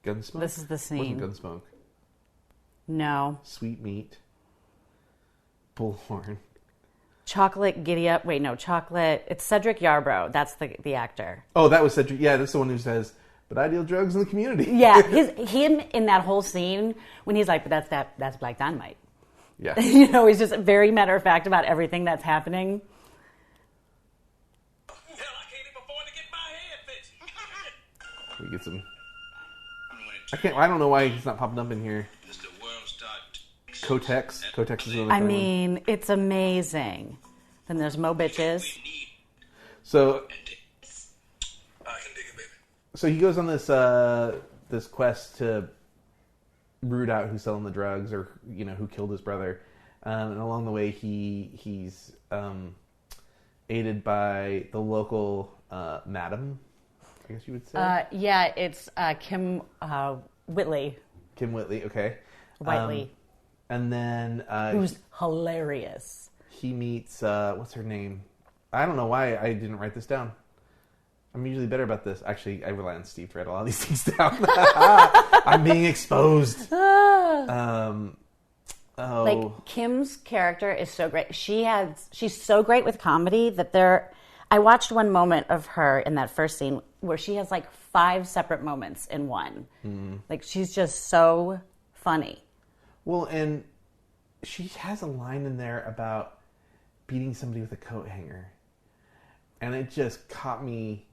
Gunsmoke? This is the scene. Wasn't Gunsmoke. No. Sweet Meat. Bullhorn. Chocolate Giddy Up. Wait, no. Chocolate. It's Cedric Yarbrough. That's the actor. Oh, that was Cedric. Yeah, that's the one who says, but I deal drugs in the community. Yeah, him in that whole scene when he's like, but that's Black Dynamite. Yeah. He's just very matter of fact about everything that's happening. Hell, I can't even afford to get my head fixed. We get some... I don't know why he's not popping up in here. Kotex. Kotex is another. I mean, it's amazing. Then there's Mo Bitches. So, I can dig it, baby. so he goes on this quest to root out who's selling the drugs or who killed his brother, and along the way he's aided by the local madam, I guess you would say. Yeah, it's Kim Whitley. Kim Whitley, okay. Whiteley. And then... who's hilarious. He meets... what's her name? I don't know why I didn't write this down. I'm usually better about this. Actually, I rely on Steve to write a lot of these things down. I'm being exposed. Like, Kim's character is so great. She's so great with comedy that I watched one moment of her in that first scene where she has like 5 separate moments in one. Like, she's just so funny. Well, and she has a line in there about beating somebody with a coat hanger. And it just caught me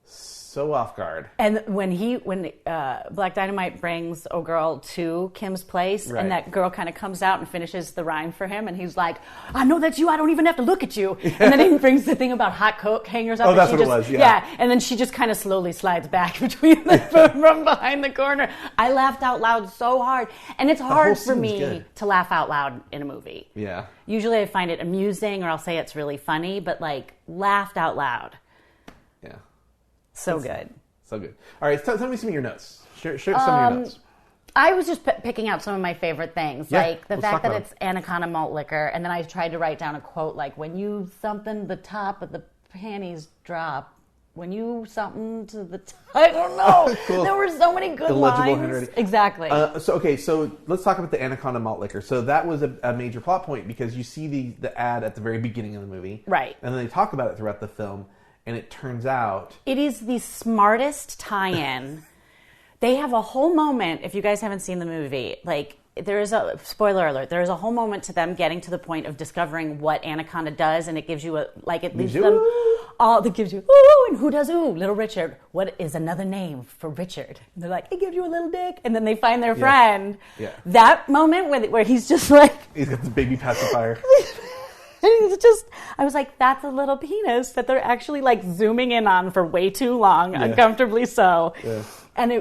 so off guard. And when Black Dynamite brings a girl to Kim's place, right. And that girl kind of comes out and finishes the rhyme for him, and he's like, "I know that's you. I don't even have to look at you." And then he brings the thing about hot coat hangers up. Oh, and that's she what it was. Yeah. And then she just kind of slowly slides back between from behind the corner. I laughed out loud so hard, and it's hard for me to laugh out loud in a movie. Yeah. Usually, I find it amusing, or I'll say it's really funny, but like laughed out loud. Yeah. So good. So good. All right, tell me some of your notes. Share some of your notes. I was just picking out some of my favorite things, Yeah, like the let's fact talk that about it's Anaconda malt liquor, and then I tried to write down a quote like, "When you something, the top of the panties drop. When you something to the I don't know." Cool. There were so many good Illegible lines. handwriting. Exactly. So let's talk about the Anaconda malt liquor. So that was a major plot point because you see the ad at the very beginning of the movie. Right. And then they talk about it throughout the film. And it turns out... It is the smartest tie-in. They have a whole moment, if you guys haven't seen the movie, like, there is a, spoiler alert, there is a whole moment to them getting to the point of discovering what Anaconda does, and it gives you it leaves them all, it gives you, ooh, and who does ooh? Little Richard. What is another name for Richard? And they're like, it gives you a little dick. And then they find their friend. Yeah. That moment where he's just like... He's got the baby pacifier. And it's just, I was like, that's a little penis that they're actually like zooming in on for way too long, uncomfortably so. Yeah. And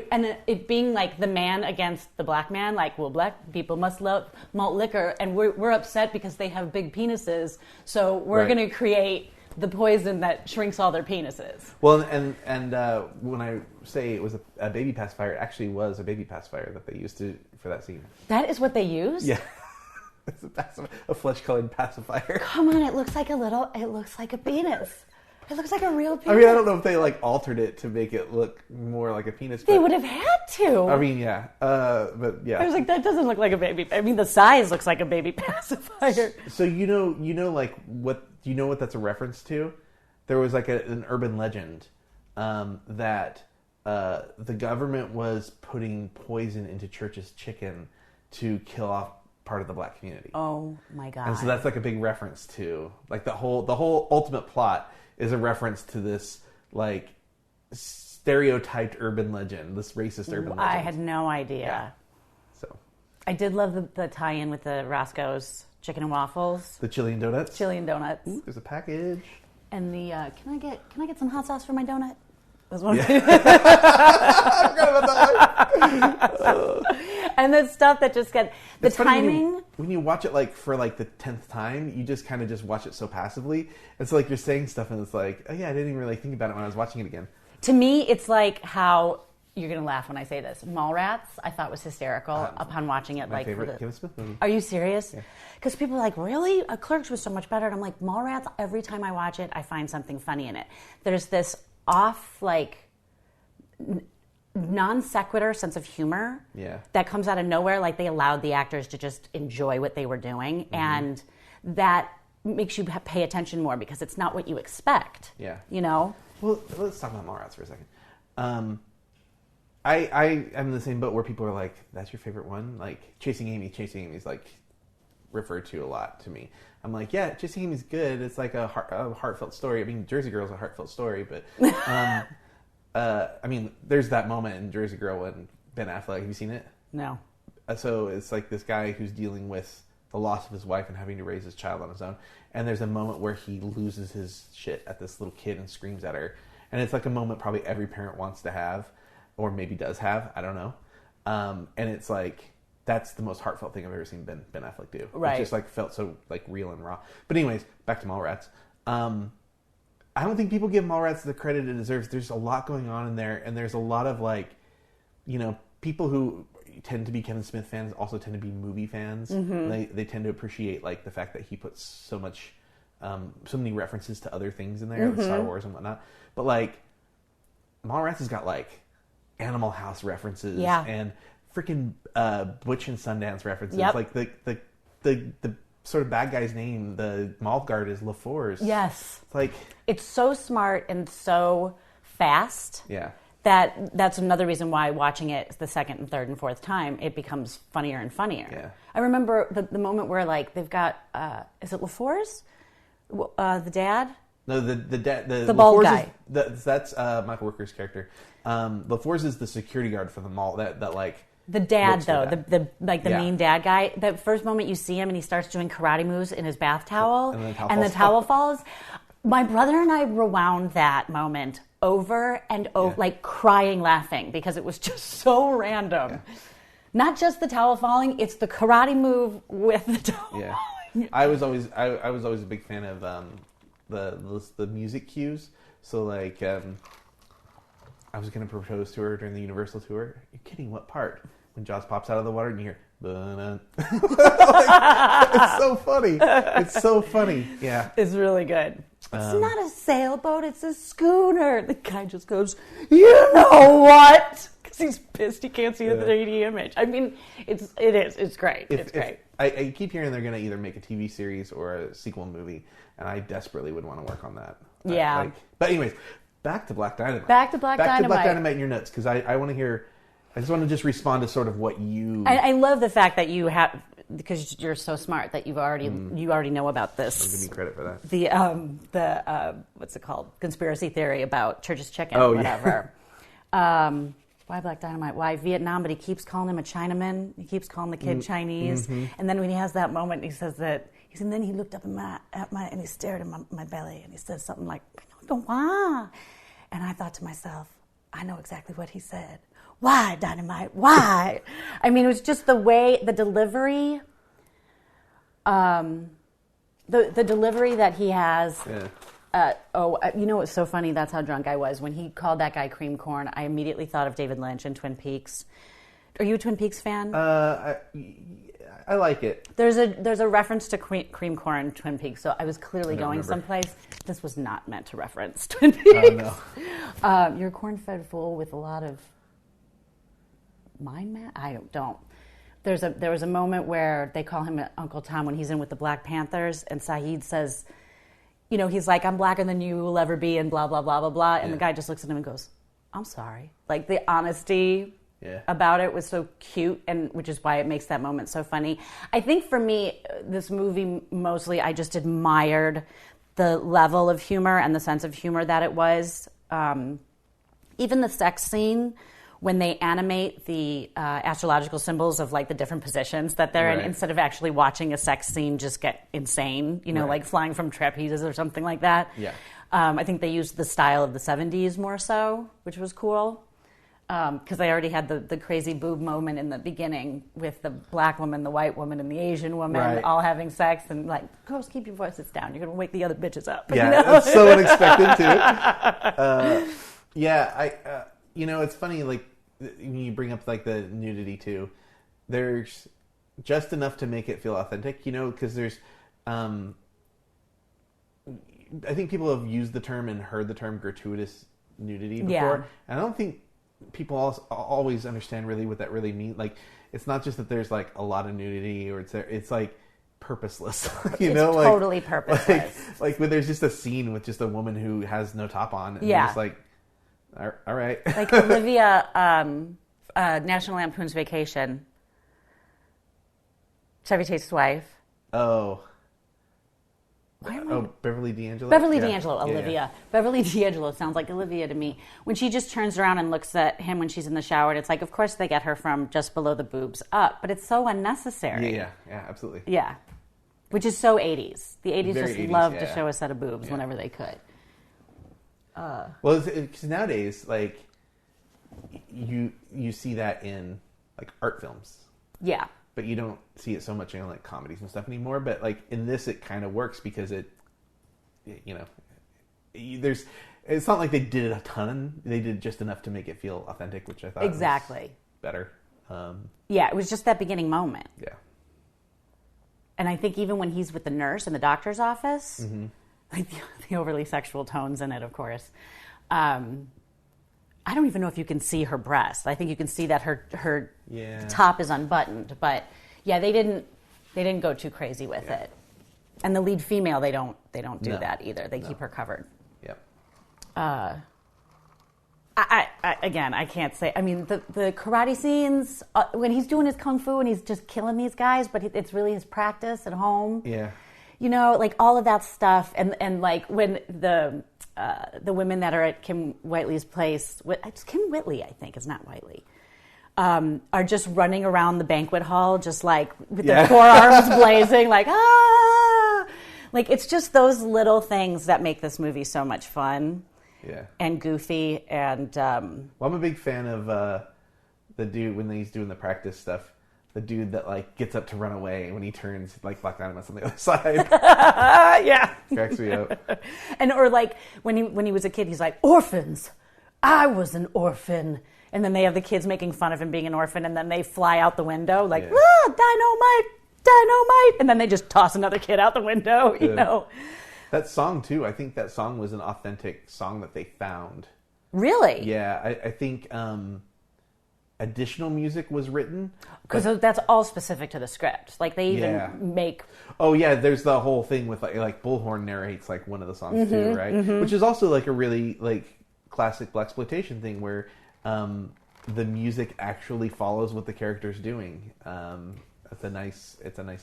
it being like the man against the black man, like, well, black people must love malt liquor, and we're upset because they have big penises, so we're going to create the poison that shrinks all their penises. Well, and when I say it was a baby pacifier, it actually was a baby pacifier that they used for that scene. That is what they use? Yeah. It's a flesh-colored pacifier. Come on, it looks like a penis. It looks like a real penis. I mean, I don't know if they altered it to make it look more like a penis. They would have had to. I mean, yeah. But yeah. I was like, that doesn't look like a baby. I mean, the size looks like a baby pacifier. So you know, like what? Do you know what that's a reference to? There was like an urban legend that the government was putting poison into Church's chicken to kill off part of the black community. Oh my god! And so that's like a big reference to like the whole ultimate plot is a reference to this like stereotyped urban legend, this racist urban legend. I had no idea. Yeah. So I did love the tie-in with the Roscoe's chicken and waffles, the Chilean donuts. Ooh, there's a package. And the can I get some hot sauce for my donut? Was one. Yeah. I forgot about that one. And the stuff that just get the it's timing. When you watch it like for like the 10th time, you just kind of just watch it so passively. It's like you're saying stuff and it's like, oh yeah, I didn't even really think about it when I was watching it again. To me, it's like how you're gonna laugh when I say this. Mallrats, I thought was hysterical upon watching it. My like favorite Kevin Smith movie. Are you serious? Yeah. Because people are like, really? Clerks was so much better. And I'm like, Mallrats. Every time I watch it, I find something funny in it. There's this off like non sequitur sense of humor that comes out of nowhere. Like they allowed the actors to just enjoy what they were doing, and that makes you pay attention more because it's not what you expect. Yeah, you know. Well, let's talk about Mallrats for a second. I am in the same boat where people are like, "That's your favorite one?" Like Chasing Amy's like referred to a lot to me. I'm like, yeah, Chasing Amy's good. It's like a heartfelt story. I mean, Jersey Girl's a heartfelt story, but. I mean, there's that moment in Jersey Girl when Ben Affleck, have you seen it? No. So it's like this guy who's dealing with the loss of his wife and having to raise his child on his own. And there's a moment where he loses his shit at this little kid and screams at her. And it's like a moment probably every parent wants to have, or maybe does have, I don't know. And it's like, that's the most heartfelt thing I've ever seen Ben Affleck do. Right. It just like felt so like real and raw. But anyways, back to Mallrats. I don't think people give Mallrats the credit it deserves. There's a lot going on in there, and there's a lot of like, you know, people who tend to be Kevin Smith fans also tend to be movie fans. Mm-hmm. They tend to appreciate like the fact that he puts so many references to other things in there, like Star Wars and whatnot. But like, Mallrats has got like Animal House references and freaking Butch and Sundance references. Yep. Like the sort of bad guy's name, the mall guard, is LaFours. Yes. It's like... It's so smart and so fast. Yeah. That's another reason why watching it the second and third and fourth time, it becomes funnier and funnier. Yeah. I remember the moment where, like, they've got... is it LaFours? The dad? No, the bald LaFours guy. That's Michael Rooker's character. LaFours is the security guard for the mall that like... The dad, though, the main dad guy. The first moment you see him and he starts doing karate moves in his bath towel, and the towel falls. My brother and I rewound that moment over and over, like crying, laughing, because it was just so random. Yeah. Not just the towel falling; it's the karate move with the towel. Yeah, I was always a big fan of the music cues. So like. I was going to propose to her during the Universal tour. You're kidding, what part? When Jaws pops out of the water and you hear, it's so funny. It's so funny. Yeah. It's really good. It's not a sailboat, it's a schooner. The guy just goes, you know what? Because he's pissed he can't see the 3D image. I mean, it's great. It's great. I keep hearing they're going to either make a TV series or a sequel movie, and I desperately would want to work on that. Yeah. But anyways... Back to Black Dynamite. Back to Black Dynamite and your nuts, because I want to hear. I just want to just respond to sort of what you. I love the fact that you have, because you're so smart that you already know about this. Don't give me credit for that. The what's it called? Conspiracy theory about Church's chicken. Whatever. Why Black Dynamite? Why Vietnam? But he keeps calling him a Chinaman. He keeps calling the kid Chinese. Mm-hmm. And then when he has that moment, he says that. And then he looked up at my and he stared at my belly and he said something like, "Why?" And I thought to myself, I know exactly what he said. Why, Dynamite? Why? I mean, it was just the way, the delivery, the delivery that he has You know what's so funny? That's how drunk I was. When he called that guy cream corn, I immediately thought of David Lynch and Twin Peaks. Are you a Twin Peaks fan? I like it. There's a reference to cream corn in Twin Peaks, so I was clearly going someplace. This was not meant to reference Twin Peaks. Oh, no. You're a corn-fed fool with a lot of mind map? I don't. There was a moment where they call him Uncle Tom when he's in with the Black Panthers, and Saeed says, you know, he's like, I'm blacker than you will ever be, and blah, blah, blah, blah, blah. And the guy just looks at him and goes, I'm sorry. Like, the honesty about it was so cute, and which is why it makes that moment so funny. I think for me, this movie, mostly, I just admired the level of humor and the sense of humor that it was. Even the sex scene, when they animate the astrological symbols of like the different positions that they're in, instead of actually watching a sex scene just get insane, you know, like flying from trapezes or something like that. Yeah. I think they used the style of the 70s more so, which was cool. Because they already had the crazy boob moment in the beginning with the black woman, the white woman, and the Asian woman all having sex, and like, girls, keep your voices down. You're going to wake the other bitches up. Yeah, you know? It's so unexpected too. You know, it's funny, like, when you bring up, like, the nudity, too. There's just enough to make it feel authentic, you know, because there's... I think people have used the term and heard the term gratuitous nudity before. Yeah. And I don't think people always understand really what that really means. Like, it's not just that there's, like, a lot of nudity, or it's like, purposeless. You know, like, totally purposeless. Like, when there's just a scene with just a woman who has no top on, and it's like... All right. Like Olivia, National Lampoon's Vacation. Chevy Chase's wife. Oh. Beverly D'Angelo? Beverly D'Angelo, Olivia. Yeah. Beverly D'Angelo sounds like Olivia to me. When she just turns around and looks at him when she's in the shower, and it's like, of course they get her from just below the boobs up, but it's so unnecessary. Yeah, absolutely. Yeah. Which is so 80s. The 80s Very just 80s, loved to show a set of boobs whenever they could. Well, because nowadays, like, you see that in, like, art films. Yeah. But you don't see it so much in, like, comedies and stuff anymore. But, like, in this, it kind of works because it, you know, it's not like they did a ton. They did just enough to make it feel authentic, which I thought was better. Yeah, it was just that beginning moment. Yeah. And I think even when he's with the nurse in the doctor's office... Mm-hmm. Like the overly sexual tones in it, of course. I don't even know if you can see her breast. I think you can see that her top is unbuttoned. But yeah, they didn't go too crazy with it. And the lead female, they don't do that either. They keep her covered. Yep. I can't say. I mean, the karate scenes when he's doing his kung fu and he's just killing these guys, but it's really his practice at home. Yeah. You know, like all of that stuff, and like when the women that are at Kim Whitley's place, it's Kim Whitley, I think, it's not Whiteley, are just running around the banquet hall, just like with their forearms blazing, like like it's just those little things that make this movie so much fun, and goofy, and well, I'm a big fan of the dude when he's doing the practice stuff. The dude that, like, gets up to run away when he turns, like, Black Dynamite on the other side. Cracks me up. And, or, like, when he was a kid, he's like, orphans. I was an orphan. And then they have the kids making fun of him being an orphan, and then they fly out the window, like, dynamite. And then they just toss another kid out the window, you know. That song, too, I think that song was an authentic song that they found. Really? Yeah, I think... additional music was written because that's all specific to the script. Like they even make. Oh yeah, there's the whole thing with like Bullhorn narrates like one of the songs too, right? Mm-hmm. Which is also like a really like classic blaxploitation thing where the music actually follows what the character's doing. It's a nice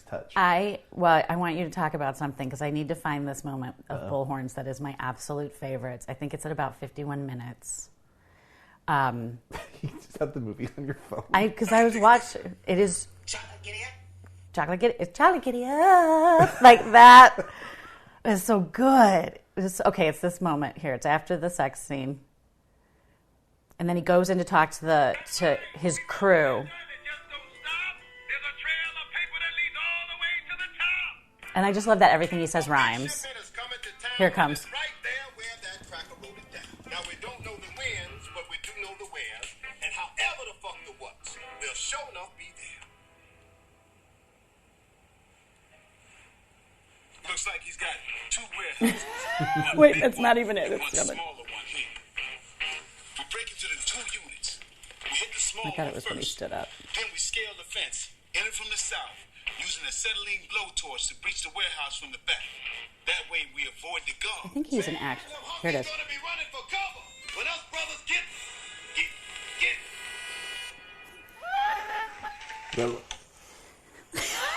touch. I want you to talk about something because I need to find this moment of Bullhorns that is my absolute favorites. I think it's at about 51 minutes. You just have the movie on your phone. Because I was watching. It is chocolate giddy up like that. It's so good. It's this moment here. It's after the sex scene, and then he goes in to talk to his crew. And I just love that everything he says rhymes. Here it comes. Wait, that's not even it. It's One the other. smaller one here. We break into the 2 units. We hit the small I thought it one was when he first. stood up. Then we scale the fence, enter from the south, using acetylene blowtorch to breach the warehouse from the back. That way we avoid the guard. I think he's an actor. Here it is. Gonna be running for cover. When us brothers get.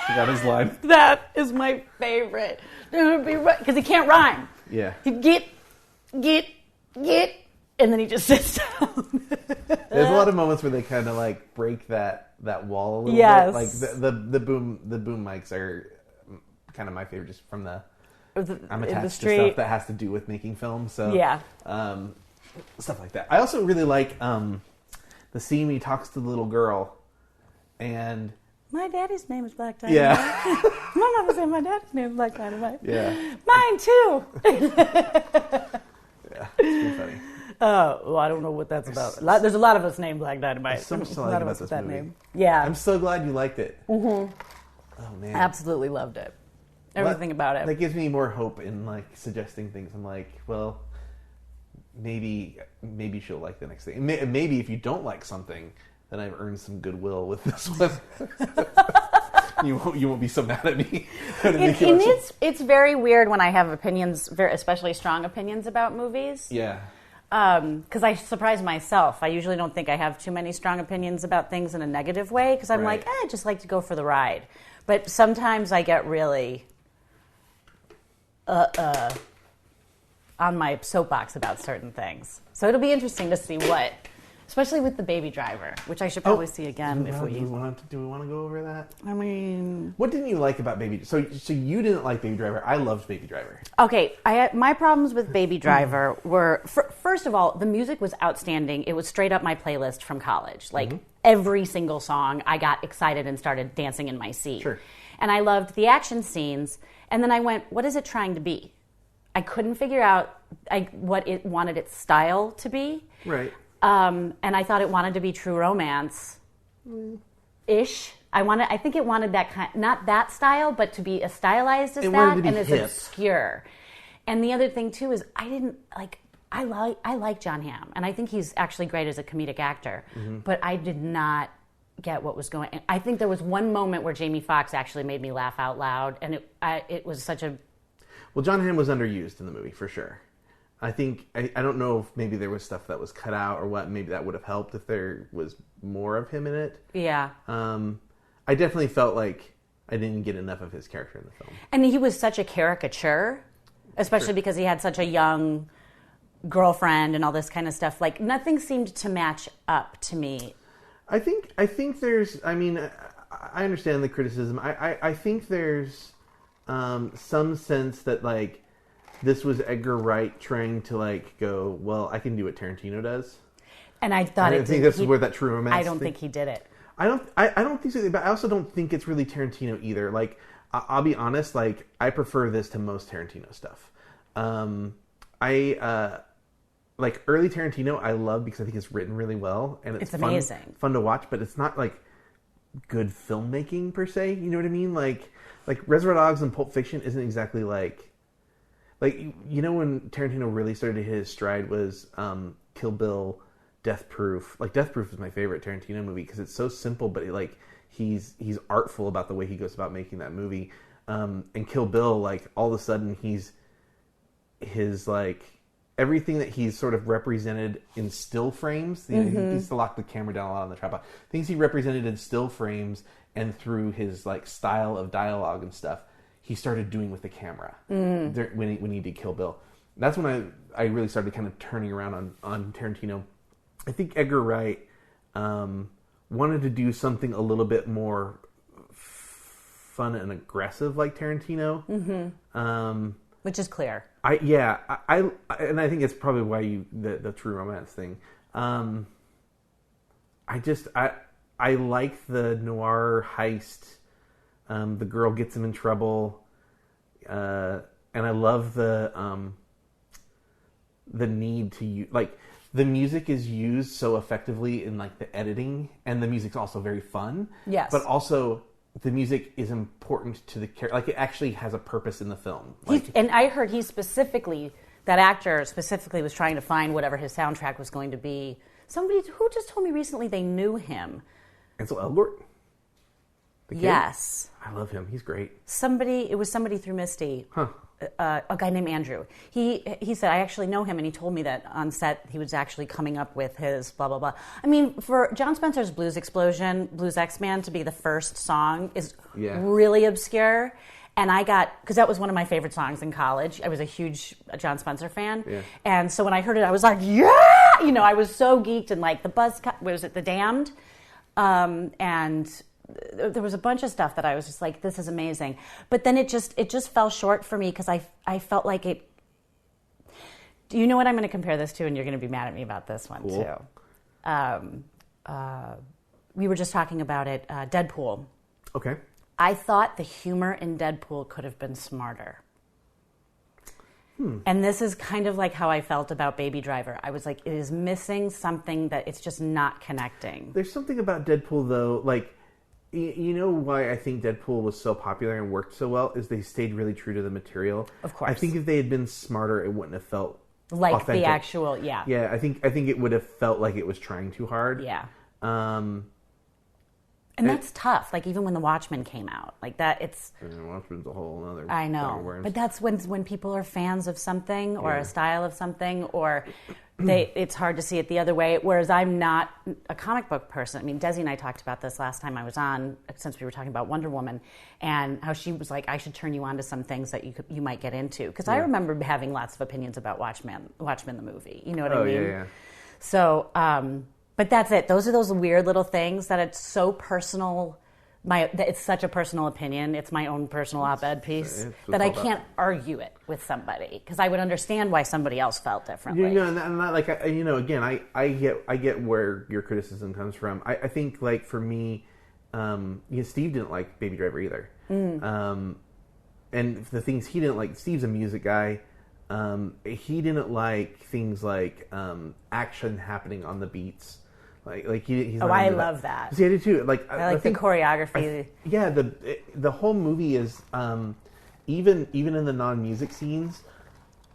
He got his line. That is my favorite. Because he can't rhyme. Yeah. He get, and then he just sits down. There's a lot of moments where they kind of like break that wall a little Yes. bit. Like the boom mics are kind of my favorite, just from I'm attached to stuff that has to do with making films. So Yeah. Stuff like that. I also really like the scene when he talks to the little girl, and My daddy's name is Black Dynamite. yeah, My mama said my daddy's name is Black Dynamite. yeah, Mine too. yeah. It's pretty funny. Well, I don't know what that's about. There's a lot of us named Black Dynamite. There's so much to A like lot of about us with this that movie. name. Yeah, I'm so glad you liked it. Mm-hmm. Oh man, absolutely loved it. Everything about it. That gives me more hope in like suggesting things. I'm like, well, maybe she'll like the next thing. Maybe if you don't like something, then I've earned some goodwill with this one. You won't be so mad at me. It's very weird when I have opinions, especially strong opinions about movies. Yeah. Because I surprise myself. I usually don't think I have too many strong opinions about things in a negative way, because I'm Right. like, I just like to go for the ride. But sometimes I get really on my soapbox about certain things. So it'll be interesting to see what, especially with the Baby Driver, which I should probably see again if we. Do we want to go over that? I mean, What didn't you like about Baby? So you didn't like Baby Driver. I loved Baby Driver. okay, my problems with Baby Driver were, first of all, the music was outstanding. It was straight up my playlist from college. Like, every single song, I got excited and started dancing in my seat. Sure. And I loved the action scenes. And then I went, what is it trying to be? I couldn't figure out what it wanted its style to be. Right. And I thought it wanted to be true romance ish. I think it wanted that kind, not that style, but to be as stylized as It that wanted to be and as hip. obscure. And the other thing too is I like John Hamm, and I think he's actually great as a comedic actor. But I did not get what was going on. I think there was one moment where Jamie Foxx actually made me laugh out loud, and it was such a. Well, John Hamm was underused in the movie for sure. I think I don't know if maybe there was stuff that was cut out or what. Maybe that would have helped if there was more of him in it. Yeah. I definitely felt like I didn't get enough of his character in the film. And he was such a caricature, especially because he had such a young girlfriend and all this kind of stuff. Like, nothing seemed to match up to me. I think there's. I mean, I understand the criticism. I think there's some sense that like this was Edgar Wright trying to like go, well, I can do what Tarantino does. And I thought I think that's where that true romance. I don't think he did it. I don't think so, but I also don't think it's really Tarantino either. Like, I'll be honest, like, I prefer this to most Tarantino stuff. Like, early Tarantino I love because I think it's written really well, and it's amazing. Fun to watch, but it's not, like, good filmmaking, per se, you know what I mean? Like Reservoir Dogs and Pulp Fiction isn't exactly, like, you know when Tarantino really started to hit his stride was Kill Bill, Death Proof. Like, Death Proof is my favorite Tarantino movie because it's so simple, but he's artful about the way he goes about making that movie. And Kill Bill, like, all of a sudden his like everything that he's sort of represented in still frames. You know, he used to lock the camera down a lot on the tripod. Things he represented in still frames and through his like style of dialogue and stuff, he started doing with the camera when he did Kill Bill. That's when I really started kind of turning around on Tarantino. I think Edgar Wright wanted to do something a little bit more fun and aggressive like Tarantino. Which is clear. I think it's probably why the true romance thing. I like the noir heist. The girl gets him in trouble, and I love the need to use like the music is used so effectively in like the editing, and the music's also very fun. Yes, but also the music is important to the character. Like, it actually has a purpose in the film. Like, And I heard that actor specifically was trying to find whatever his soundtrack was going to be. Somebody who just told me recently they knew him. Ansel Elgort? The kid? Yes. I love him. He's great. It was somebody through Misty. Huh. A guy named Andrew. He said, I actually know him, and he told me that on set he was actually coming up with his blah, blah, blah. I mean, for John Spencer's Blues Explosion, Blues X-Man to be the first song is really obscure. And because that was one of my favorite songs in college. I was a huge John Spencer fan. Yeah. And so when I heard it, I was like, yeah! I was so geeked, and like The Damned? And there was a bunch of stuff that I was just like, this is amazing. But then it just fell short for me because I felt like it. Do you know what I'm going to compare this to? And you're going to be mad at me about this one too. We were just talking about it. Deadpool. Okay. I thought the humor in Deadpool could have been smarter. And this is kind of like how I felt about Baby Driver. I was like, it is missing something that it's just not connecting. There's something about Deadpool though, like. You know why I think Deadpool was so popular and worked so well is they stayed really true to the material. Of course. I think if they had been smarter, it wouldn't have felt like authentic. The actual, yeah. Yeah, I think it would have felt like it was trying too hard. Yeah. And that's tough. Like even when The Watchmen came out, like that, it's. Watchmen's a whole other. I know, but that's when people are fans of something or a style of something, or it's hard to see it the other way. Whereas I'm not a comic book person. I mean, Desi and I talked about this last time I was on, since we were talking about Wonder Woman, and how she was like, I should turn you on to some things that you might get into. Because I remember having lots of opinions about Watchmen the movie. You know what I mean? Yeah. So. But that's it. Those are those weird little things that it's so personal. It's such a personal opinion. It's my own personal op-ed piece that I can't argue it with somebody because I would understand why somebody else felt differently. And not like again, I get where your criticism comes from. I think like for me, Steve didn't like Baby Driver either. And the things he didn't like, Steve's a music guy. He didn't like things like action happening on the beats. Like he's not I love that. See, I do too. Like I like the choreography. The whole movie is even in the non-music scenes,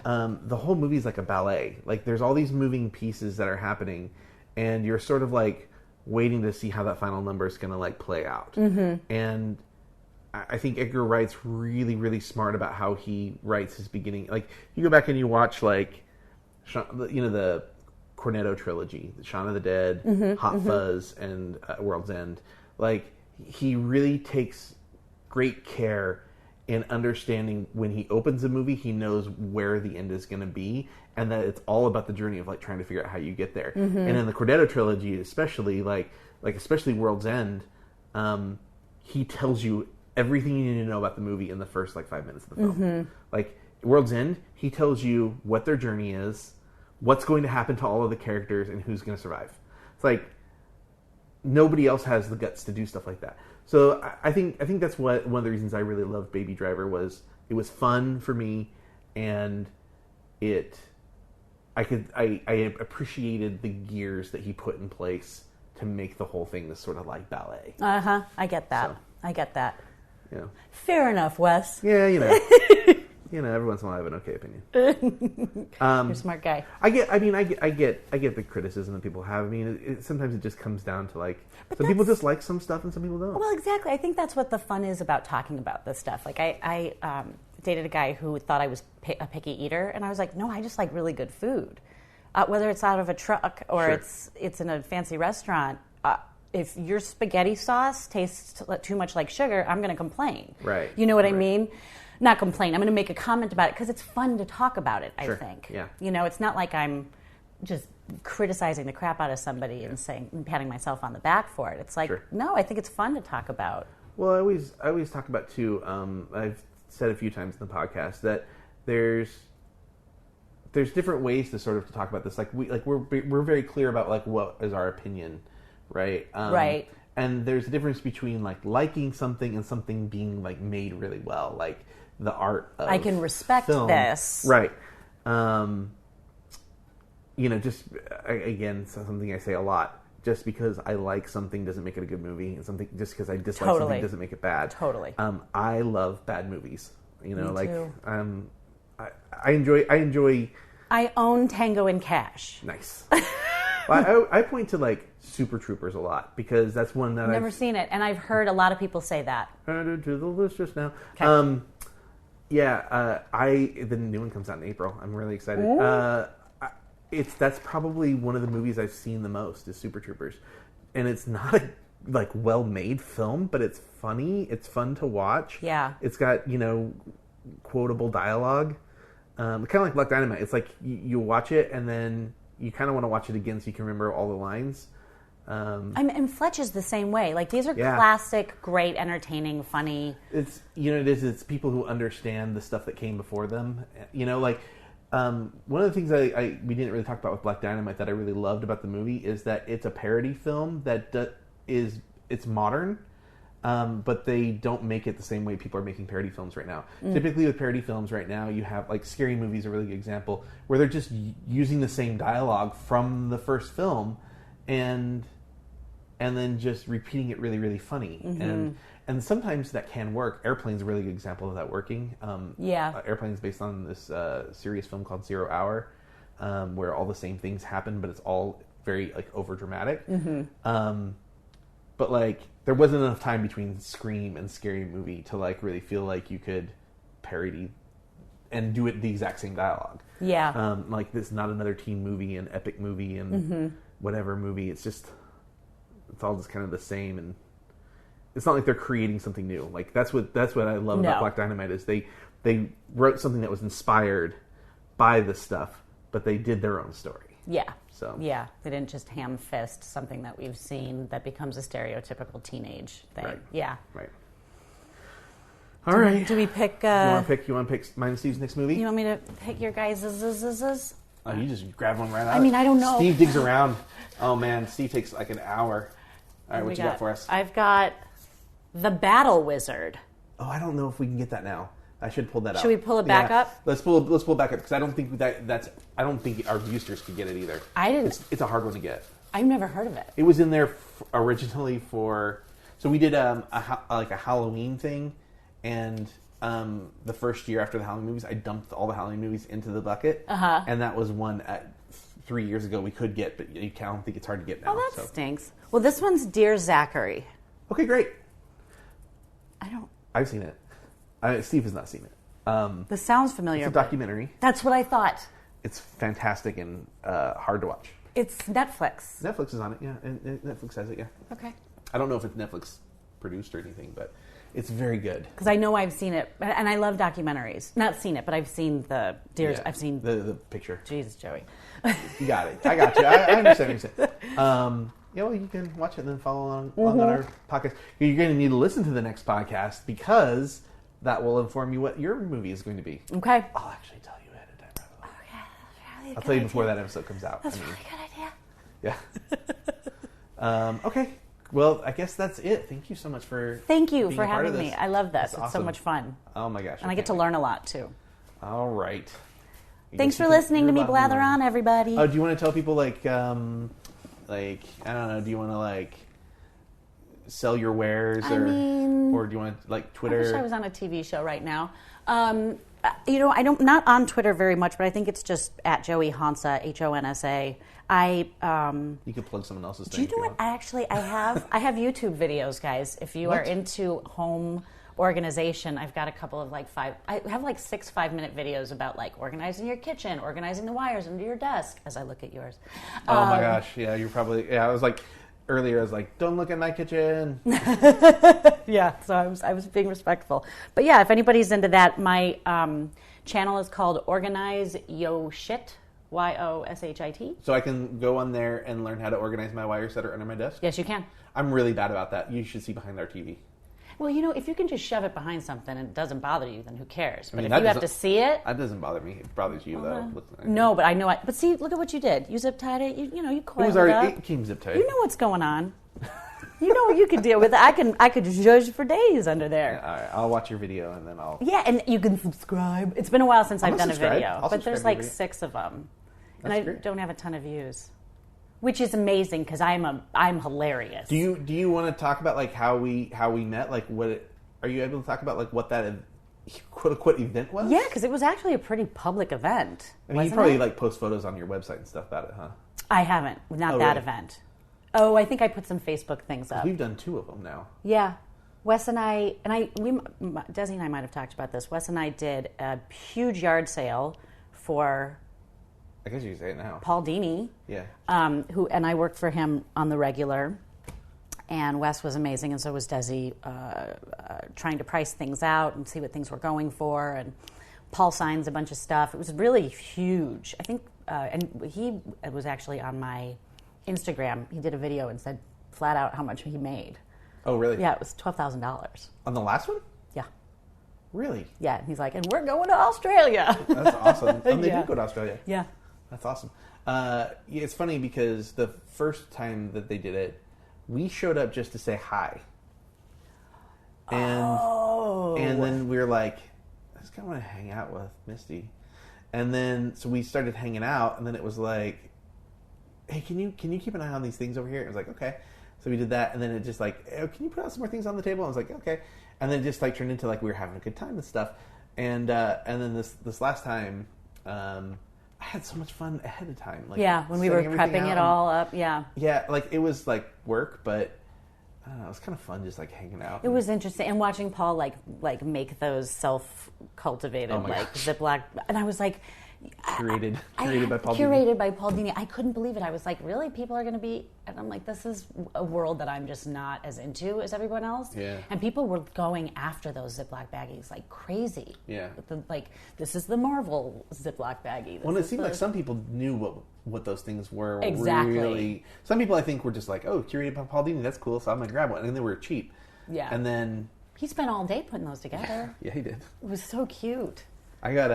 the whole movie is like a ballet. Like there's all these moving pieces that are happening, and you're sort of like waiting to see how that final number is going to like play out. Mm-hmm. And I think Edgar Wright's really, really smart about how he writes his beginning. Like you go back and you watch like the Cornetto trilogy, Shaun of the Dead, Hot Fuzz, and World's End. Like, he really takes great care in understanding when he opens a movie, he knows where the end is going to be, and that it's all about the journey of like trying to figure out how you get there. And in the Cornetto trilogy, especially especially World's End, he tells you everything you need to know about the movie in the first like 5 minutes of the film. Like World's End, he tells you what their journey is, what's going to happen to all of the characters, and who's going to survive. It's like nobody else has the guts to do stuff like that. So I think that's one of the reasons I really loved Baby Driver was it was fun for me, and I appreciated the gears that he put in place to make the whole thing this sort of like ballet. I get that. So, I get that. Yeah. Fair enough, Wes. Yeah, every once in a while I have an okay opinion. You're a smart guy. I get the criticism that people have. I mean, sometimes it just comes down to like some people just like some stuff and some people don't. Well, exactly. I think that's what the fun is about talking about this stuff. Like I dated a guy who thought I was a picky eater, and I was like, no, I just like really good food. Whether it's out of a truck or it's in a fancy restaurant. If your spaghetti sauce tastes too much like sugar, I'm going to complain. Right. You know what I mean? Not complain. I'm going to make a comment about it because it's fun to talk about it, I think. Yeah. It's not like I'm just criticizing the crap out of somebody and patting myself on the back for it. It's like, no, I think it's fun to talk about. Well, I always talk about too, I've said a few times in the podcast that there's different ways to sort of talk about this. We're very clear about like what is our opinion, right? Right. And there's a difference between like liking something and something being like made really well, like the art of I can respect film. this. Right. Just again, something I say a lot. just because I like something doesn't make it a good movie, and something just because I dislike Totally. something doesn't make it bad. Totally. I love bad movies. You know, Me too. I enjoy. I own Tango and Cash. Nice. Well, I point to like Super Troopers a lot because that's one that I've never seen it, and I've heard a lot of people say that. added to the list just now. Okay. The new one comes out in April. I'm really excited. That's probably one of the movies I've seen the most is Super Troopers, and it's not a like well-made film, but it's funny. It's fun to watch. Yeah. It's got quotable dialogue, kind of like Black Dynamite. It's like you watch it and then you kind of want to watch it again so you can remember all the lines. And Fletch is the same way. Like these are classic, great, entertaining, funny. It's people who understand the stuff that came before them. One of the things we didn't really talk about with Black Dynamite that I really loved about the movie is that it's a parody film that it's modern, but they don't make it the same way people are making parody films right now. Typically with parody films right now, you have like Scary Movie is a really good example where they're just using the same dialogue from the first film and then just repeating it really, really funny. And sometimes that can work. Airplane's a really good example of that working. Airplane's based on this serious film called 0 Hour, where all the same things happen, but it's all very like over dramatic. But like there wasn't enough time between Scream and Scary Movie to like really feel like you could parody and do it the exact same dialogue. Yeah. Like this, not another teen movie, an epic movie, and whatever movie. It's all just kind of the same, and it's not like they're creating something new. Like that's what I love about Black Dynamite is they wrote something that was inspired by this stuff, but they did their own story. Yeah. So yeah, they didn't just ham fist something that we've seen that becomes a stereotypical teenage thing. Right. Yeah. Right. All right. Do we pick? You want to pick mine and Steve's next movie? You want me to pick your guys'? Oh, you just grab one right out. I mean, I don't know. Steve digs around. Oh man, Steve takes like an hour. All right, what you got for us? I've got The Battle Wizard. Oh, I don't know if we can get that now. I should pull that out. Should we pull it back up? Let's pull it back up because I don't think I don't think our boosters could get it either. I didn't. It's a hard one to get. I've never heard of it. It was in there originally for. So we did a Halloween thing, and the first year after the Halloween movies, I dumped all the Halloween movies into the bucket, and that was one 3 years ago we could get, but I don't think it's hard to get now. Oh, that stinks. Well, this one's Dear Zachary. Okay, great. I've seen it. Steve has not seen it. This sounds familiar. It's a documentary. That's what I thought. It's fantastic and hard to watch. It's Netflix. Netflix is on it, yeah. And Netflix has it, yeah. Okay. I don't know if it's Netflix produced or anything, but it's very good. Because I know I've seen it, and I love documentaries. Not seen it, but I've seen the Deer. Yeah, I've seen the picture. Jesus, Joey. You got it. I got you. I understand what you're saying. Well, you can watch it and then follow along on our podcast. You're going to need to listen to the next podcast because that will inform you what your movie is going to be. Okay. I'll actually tell you ahead of time. Probably. Okay, that's really I'll tell you before that episode comes out. That's a really good idea. Yeah. Okay. Well, I guess that's it. Thank you so much for having me. I love this. Awesome. It's so much fun. Oh my gosh. And I get to learn a lot too. All right. Thanks for listening to me blather on, everybody. Oh, do you want to tell people like I don't know, do you want to sell your wares or do you want to Twitter? I wish I was on a TV show right now. Not on Twitter very much, but I think it's just at JOEY HONSA, HONSA. You could plug someone else's thing. Do you know what? I have YouTube videos, guys. If you are into home organization, I've got a couple of I have 6 5-minute videos about organizing your kitchen, organizing the wires under your desk as I look at yours. Oh my gosh. Yeah, you're probably, I was earlier I was don't look at my kitchen. Yeah, so I was being respectful. But yeah, if anybody's into that, my channel is called Organize Yo Shit, YOSHIT. So I can go on there and learn how to organize my wires that are under my desk? Yes, you can. I'm really bad about that. You should see behind our TV. Well, if you can just shove it behind something and it doesn't bother you, then who cares? But if you have to see it... That doesn't bother me. It bothers you, though. No, but I know... But see, look at what you did. You zip-tied it. You coiled it up. It came zip-tied. You know what's going on. You know what you could deal with. I could judge for days under there. Yeah, all right, I'll watch your video and then I'll... Yeah, and you can subscribe. It's been a while since I've done a video. But there's 6 of them. And I don't have a ton of views. which is amazing because I'm hilarious. Do you want to talk about like how we met? Like are you able to talk about like what that quote unquote event was? Yeah, because it was actually a pretty public event. I mean, you probably like post photos on your website and stuff about it, huh? I haven't. Not that event. Oh, I think I put some Facebook things up. We've done 2 of them now. Yeah. Wes and Desi and I might have talked about this. Wes and I did a huge yard sale for, I guess you can say it now, Paul Dini. Yeah. And I worked for him on the regular. And Wes was amazing, and so was Desi, trying to price things out and see what things were going for. And Paul signs a bunch of stuff. It was really huge. I think, and he was actually on my Instagram. He did a video and said flat out how much he made. Oh, really? Yeah, it was $12,000. On the last one? Yeah. Really? Yeah, and he's like, and we're going to Australia. That's awesome. And they Yeah. did go to Australia. Yeah. That's awesome. Yeah, it's funny because the first time that they did it, we showed up just to say hi. And then we were like, I just kind of want to hang out with Misty. And then, so we started hanging out, and then it was like, hey, can you keep an eye on these things over here? It was like, okay. So we did that, and then it just like, oh, can you put out some more things on the table? I was like, okay. And then it just like turned into like we were having a good time and stuff. And then this last time, I had so much fun ahead of time. Like, yeah, when we were prepping it all up, yeah. Yeah, like it was like work, but I don't know, it was kind of fun just like hanging out. It was interesting, and watching Paul like make those self-cultivated Ziploc, and I was like, curated by Paul Dini. Curated by Paul Dini. I couldn't believe it. I was like, really? People are going to be... And I'm like, this is a world that I'm just not as into as everyone else. Yeah. And people were going after those Ziploc baggies like crazy. Yeah. This is the Marvel Ziploc baggie. Well, it seemed like some people knew what those things were. Exactly. Really, some people I think were just like, oh, curated by Paul Dini, that's cool, so I'm going to grab one. And they were cheap. Yeah. And then... He spent all day putting those together. Yeah, he did. It was so cute. I got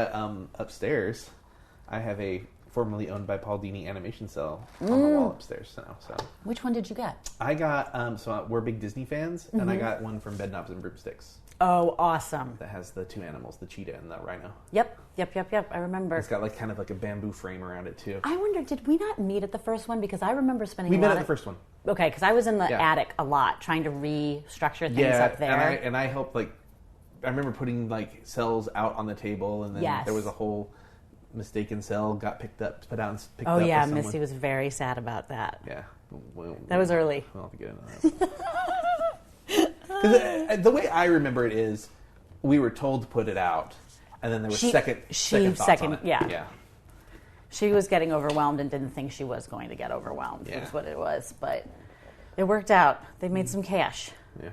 upstairs. I have a formerly owned by Paul Dini animation cell on the wall upstairs now. So which one did you get? I got so we're big Disney fans, and I got one from Bedknobs and Broomsticks. Oh, awesome! That has the 2 animals, the cheetah and the rhino. Yep. I remember. It's got like kind of like a bamboo frame around it too. I wonder, did we not meet at the first one? Because I remember spending. We met at the first one. Okay, because I was in the attic a lot trying to restructure things up there. and I helped like. I remember putting like cells out on the table, and then there was a whole mistaken cell got picked up, put out and picked up. Oh yeah, Missy was very sad about that. Yeah, that was early. We'll have to get into that. Because the way I remember it is, we were told to put it out, and then there was second thoughts on it. Yeah. She was getting overwhelmed and didn't think she was going to get overwhelmed. Yeah. Is what it was, but it worked out. They made some cash. Yeah.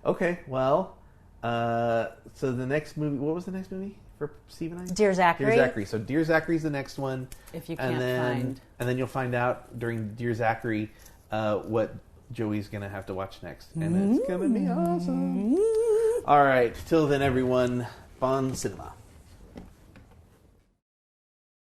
Okay. Well, so the next movie. What was the next movie for Steve and I? Dear Zachary. So Dear Zachary's the next one. If you can't find. And then you'll find out during Dear Zachary what Joey's going to have to watch next. And it's going to be awesome. All right. Till then, everyone, bon cinema.